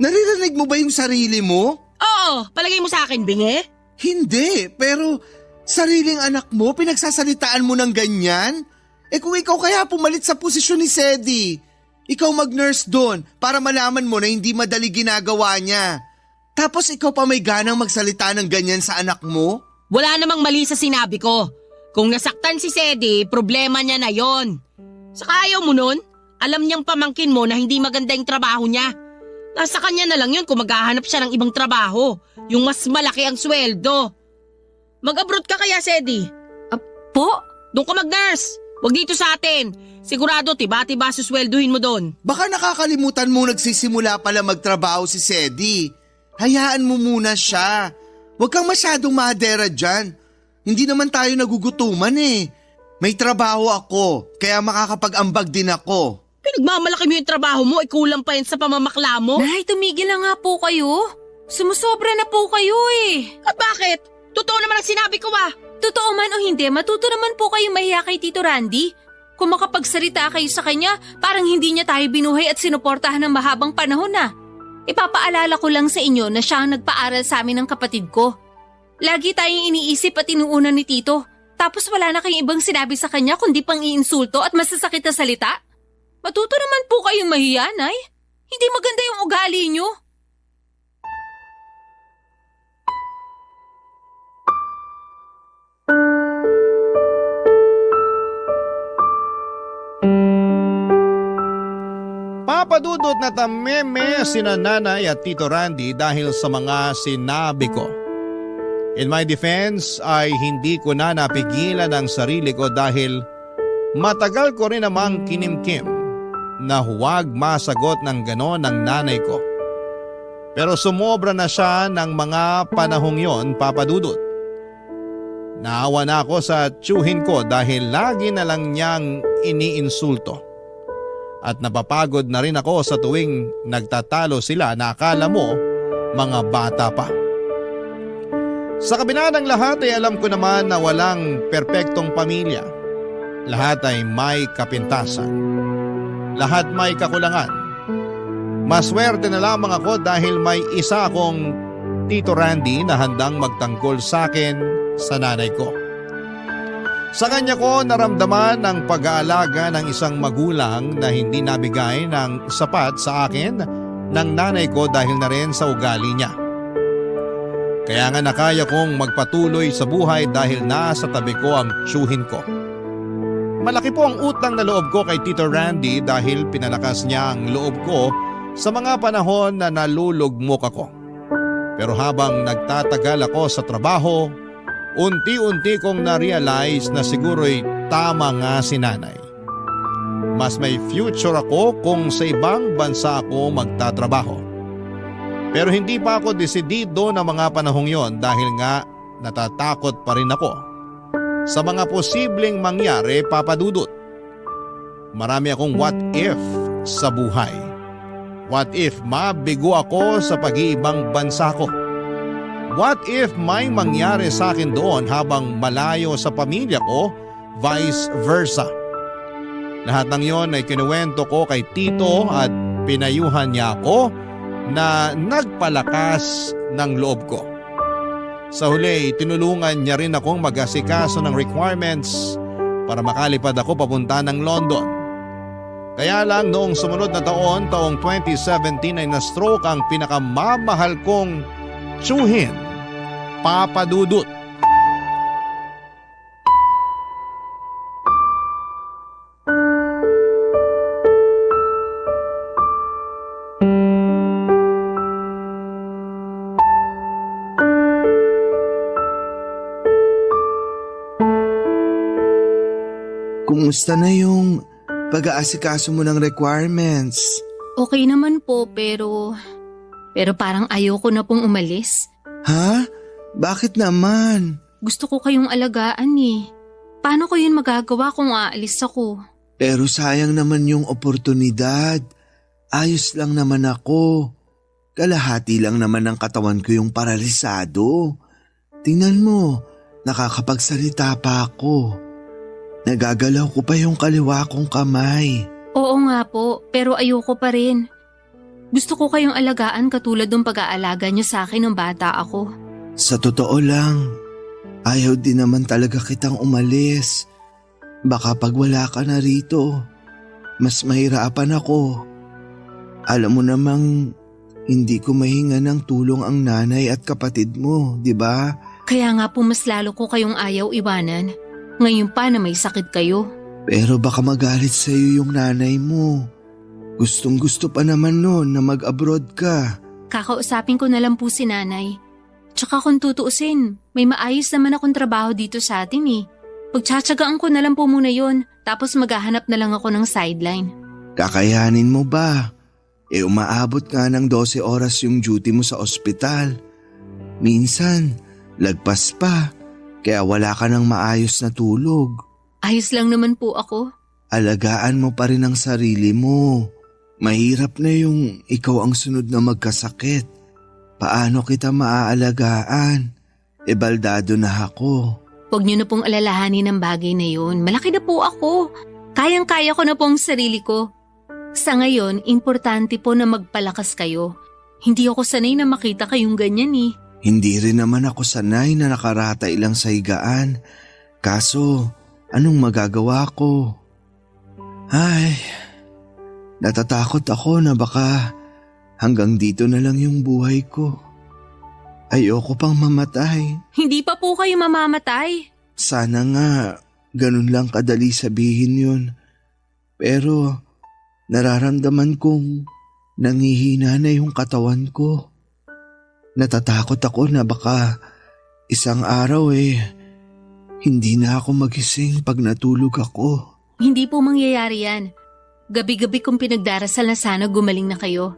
Naririnig mo ba yung sarili mo? Oo, palagay mo sa akin, bingi? Hindi, pero sariling anak mo, pinagsasalitaan mo ng ganyan? Kung ikaw kaya pumalit sa posisyon ni Sedi, ikaw mag-nurse doon para malaman mo na hindi madali ginagawa niya. Tapos ikaw pa may ganang magsalita ng ganyan sa anak mo? Wala namang mali sa sinabi ko. Kung nasaktan si Sedi, problema niya na yon. Saka ayaw mo nun, alam niyang pamangkin mo na hindi maganda yung trabaho niya. Nasa kanya na lang yun kung maghahanap siya ng ibang trabaho. Yung mas malaki ang sweldo. Mag-abroad ka kaya, Sedi? Po? Doon ka mag-nurse. Huwag dito sa atin. Sigurado tiba-tiba suswelduhin mo doon. Baka nakakalimutan mo nagsisimula pala magtrabaho si Sedi. Hayaan mo muna siya. Huwag kang masyadong madera dyan. Hindi naman tayo nagugutuman eh. May trabaho ako, kaya makakapag-ambag din ako. Pinagmamalaki mo yung trabaho mo, kulang pa yan sa pamamakla mo. Nay, tumigil na nga po kayo. Sumusobra na po kayo eh. At bakit? Totoo naman ang sinabi ko ah. Totoo man o hindi, matuto naman po kayo mahiya kay Tito Randy. Kung makapagsalita kayo sa kanya, parang hindi niya tayo binuhay at sinuportahan ng mahabang panahon na. Ipapaalala ko lang sa inyo na siya ang nagpaaral sa amin ng kapatid ko. Lagi tayong iniisip at inuuna ni Tito. Tapos wala na kayong ibang sinabi sa kanya kundi pang iinsulto at masasakit na salita. Matuto naman po kayong mahiya, Nay. Hindi maganda yung ugali niyo. Papadudot na tameme sina nanay at Tito Randy dahil sa mga sinabi ko. In my defense ay hindi ko na napigilan ang sarili ko dahil matagal ko rin namang kinimkim na huwag masagot ng ganon ng nanay ko. Pero sumobra na siya ng mga panahong yon, Papadudot. Naawa na ako sa tiyuhin ko dahil lagi na lang niyang iniinsulto. At napapagod na rin ako sa tuwing nagtatalo sila na akala mo mga bata pa. Sa kabila ng lahat ay alam ko naman na walang perpektong pamilya. Lahat ay may kapintasan. Lahat may kakulangan. Maswerte na lamang ako dahil may isa akong Tito Randy na handang magtangkol sa akin sa nanay ko. Sa kanya ko naramdaman ang pag-aalaga ng isang magulang na hindi nabigay ng sapat sa akin ng nanay ko dahil na rin sa ugali niya. Kaya nga nakaya kong magpatuloy sa buhay dahil nasa tabi ko ang tiyuhin ko. Malaki po ang utang na loob ko kay Tito Randy dahil pinalakas niya ang loob ko sa mga panahon na nalulugmok ako. Pero habang nagtatagal ako sa trabaho, unti-unti kong na-realize na siguro'y tama nga si nanay. Mas may future ako kung sa ibang bansa ako magtatrabaho. Pero hindi pa ako desidido na mga panahong yon dahil nga natatakot pa rin ako sa mga posibleng mangyari, Papadudot. Marami akong what if sa buhay. What if mabigo ako sa pag-iibang bansa ko? What if may mangyari sa akin doon habang malayo sa pamilya ko, vice versa? Lahat ng yon ay kinuwento ko kay Tito at pinayuhan niya ako na nagpalakas ng loob ko. Sa huli, tinulungan niya rin akong mag-asikaso ng requirements para makalipad ako papunta ng London. Kaya lang noong sumunod na taong 2017 ay na-stroke ang pinakamamahal kong tiyuhin, Papadudot. Kumusta na yung pag-aasikaso mo ng requirements? Okay naman po pero parang ayoko na pong umalis. Ha? Bakit naman? Gusto ko kayong alagaan eh. Paano ko yun magagawa kung aalis ako? Pero sayang naman yung oportunidad. Ayos lang naman ako. Kalahati lang naman ng katawan ko yung paralisado. Tingnan mo, nakakapagsalita pa ako. Nagagalaw ko pa yung kaliwa kong kamay. Oo nga po, pero ayoko pa rin. Gusto ko kayong alagaan katulad ng pag-aalaga niyo sa akin nung bata ako. Sa totoo lang, ayaw din naman talaga kitang umalis. Baka pag wala ka na rito, mas mahirapan ako. Alam mo namang hindi ko mahinga ng tulong ang nanay at kapatid mo, di ba? Kaya nga po mas lalo ko kayong ayaw iwanan. Ngayon pa na may sakit kayo. Pero baka magalit sa'yo yung nanay mo. Gustong gusto pa naman noon na mag-abroad ka. Kakausapin ko na lang po si nanay. Tsaka kung tutuusin, may maayos naman akong trabaho dito sa atin eh. Pagtsatsagaan ko na lang po muna yon, tapos maghahanap na lang ako ng sideline. Kakayanin mo ba? Umaabot nga ng 12 oras yung duty mo sa ospital. Minsan, lagpas pa, kaya wala ka ng maayos na tulog. Ayos lang naman po ako. Alagaan mo pa rin ang sarili mo. Mahirap na yung ikaw ang sunod na magkasakit. Paano kita maaalagaan? Baldado na ako. Huwag niyo na pong alalahanin ang bagay na yun. Malaki na po ako. Kayang-kaya ko na po ang sarili ko. Sa ngayon, importante po na magpalakas kayo. Hindi ako sanay na makita kayong ganyan eh. Hindi rin naman ako sanay na nakaratay lang sa higaan. Kaso, anong magagawa ko? Ay, natatakot ako na baka hanggang dito na lang yung buhay ko. Ayoko pang mamatay. Hindi pa po kayo mamamatay. Sana nga, ganun lang kadali sabihin yun. Pero, nararamdaman kong nangihina na yung katawan ko. Natatakot ako na baka isang araw hindi na ako magising pag natulog ako. Hindi po mangyayari yan. Gabi-gabi kong pinagdarasal na sana gumaling na kayo.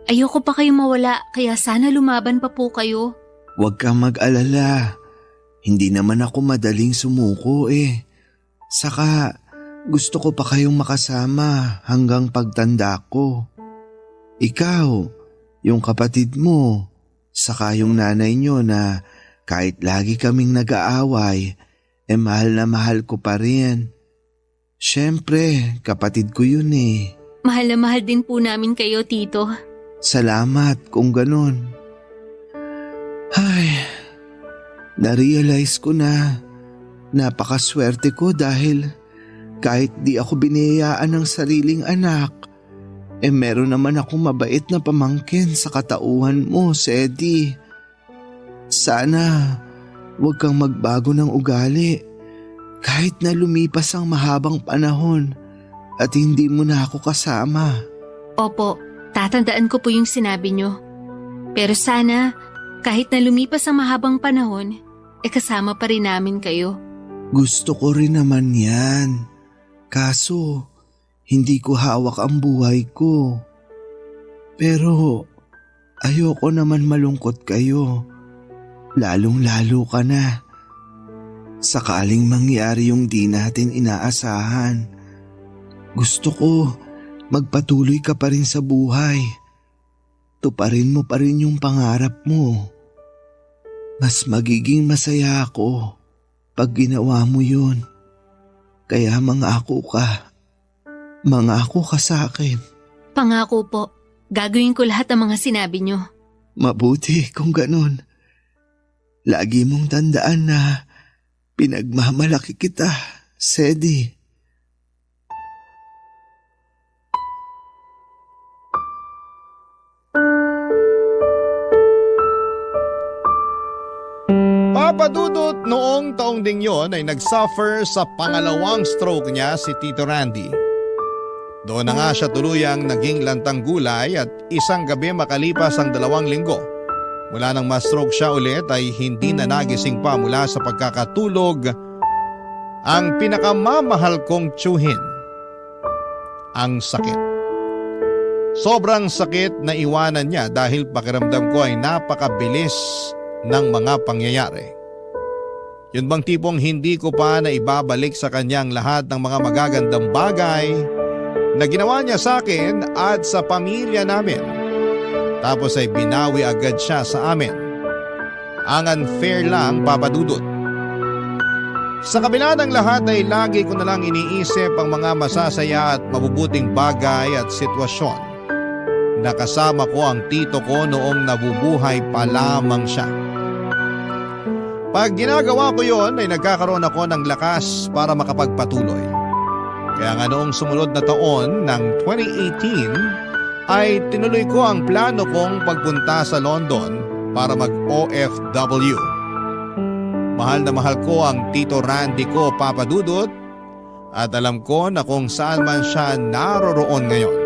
Ayoko pa kayong mawala, kaya sana lumaban pa po kayo. Huwag kang mag-alala. Hindi naman ako madaling sumuko Saka, gusto ko pa kayong makasama hanggang pagtanda ko. Ikaw, yung kapatid mo, saka yung nanay nyo na kahit lagi kaming nag-aaway, mahal na mahal ko pa rin. Siyempre, kapatid ko yun Mahal na mahal din po namin kayo, Tito. Salamat kung ganun. Ay, na-realize ko na napakaswerte ko dahil kahit di ako biniyayaan ng sariling anak, meron naman akong mabait na pamangkin sa katauhan mo, Sedi. Sana huwag kang magbago ng ugali kahit na lumipas ang mahabang panahon at hindi mo na ako kasama. Opo, tatandaan ko po yung sinabi nyo. Pero sana, kahit na lumipas ang mahabang panahon, kasama pa rin namin kayo. Gusto ko rin naman yan. Kaso, hindi ko hawak ang buhay ko. Pero, ayoko naman malungkot kayo. Lalong-lalo ka na. Sakaling mangyari yung di natin inaasahan. Gusto ko magpatuloy ka pa rin sa buhay. Tuparin mo pa rin yung pangarap mo. Mas magiging masaya ako pag ginawa mo yun. Kaya mangako ka. Mangako ka sa akin. Pangako po, gagawin ko lahat ng mga sinabi nyo. Mabuti kung ganun. Lagi mong tandaan na pinagmamalaki kita, Sedi. Papadudot noong taong ding yon ay nagsuffer sa pangalawang stroke niya si Tito Randy. Doon na nga siya tuluyang naging lantang gulay at isang gabi makalipas ang 2 linggo. Mula nang ma-stroke siya ulit ay hindi na nagising pa mula sa pagkakatulog ang pinakamamahal kong tiyuhin, ang sakit. Sobrang sakit na iwanan niya dahil pakiramdam ko ay napakabilis ng mga pangyayari. Yun bang tipong hindi ko pa na ibabalik sa kanyang lahat ng mga magagandang bagay na ginawa niya sa akin at sa pamilya namin. Tapos ay binawi agad siya sa amin. Ang unfair lang, papadudot. Sa kabila ng lahat ay lagi ko na lang iniisip ang mga masasaya at mabubuting bagay at sitwasyon. Nakasama ko ang tito ko noong nabubuhay pa lamang siya. Pag ginagawa ko yon ay nagkakaroon ako ng lakas para makapagpatuloy. Kaya nga noong sumunod na taon ng 2018 ay tinuloy ko ang plano kong pagpunta sa London para mag-OFW. Mahal na mahal ko ang Tito Randy ko, Papa Dudut, at alam ko na kung saan man siya naroroon ngayon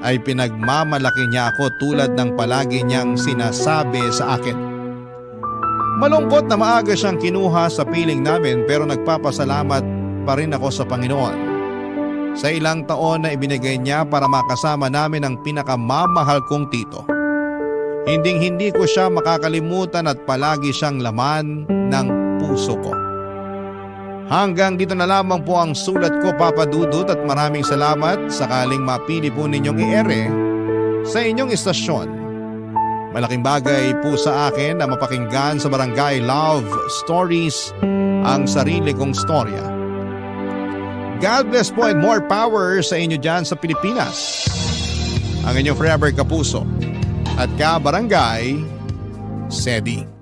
ay pinagmamalaki niya ako tulad ng palagi niyang sinasabi sa akin. Malungkot na maaga siyang kinuha sa piling namin pero nagpapasalamat pa rin ako sa Panginoon. Sa ilang taon na ibinigay niya para makasama namin ang pinakamamahal kong tito. Hinding-hindi ko siya makakalimutan at palagi siyang laman ng puso ko. Hanggang dito na lamang po ang sulat ko, Papa Dudut, at maraming salamat sakaling mapili po ninyong i-ere sa inyong istasyon. Malaking bagay po sa akin na mapakinggan sa Barangay Love Stories ang sarili kong storya. God bless po and more power sa inyo dyan sa Pilipinas. Ang inyong forever kapuso at ka-barangay, Sedi.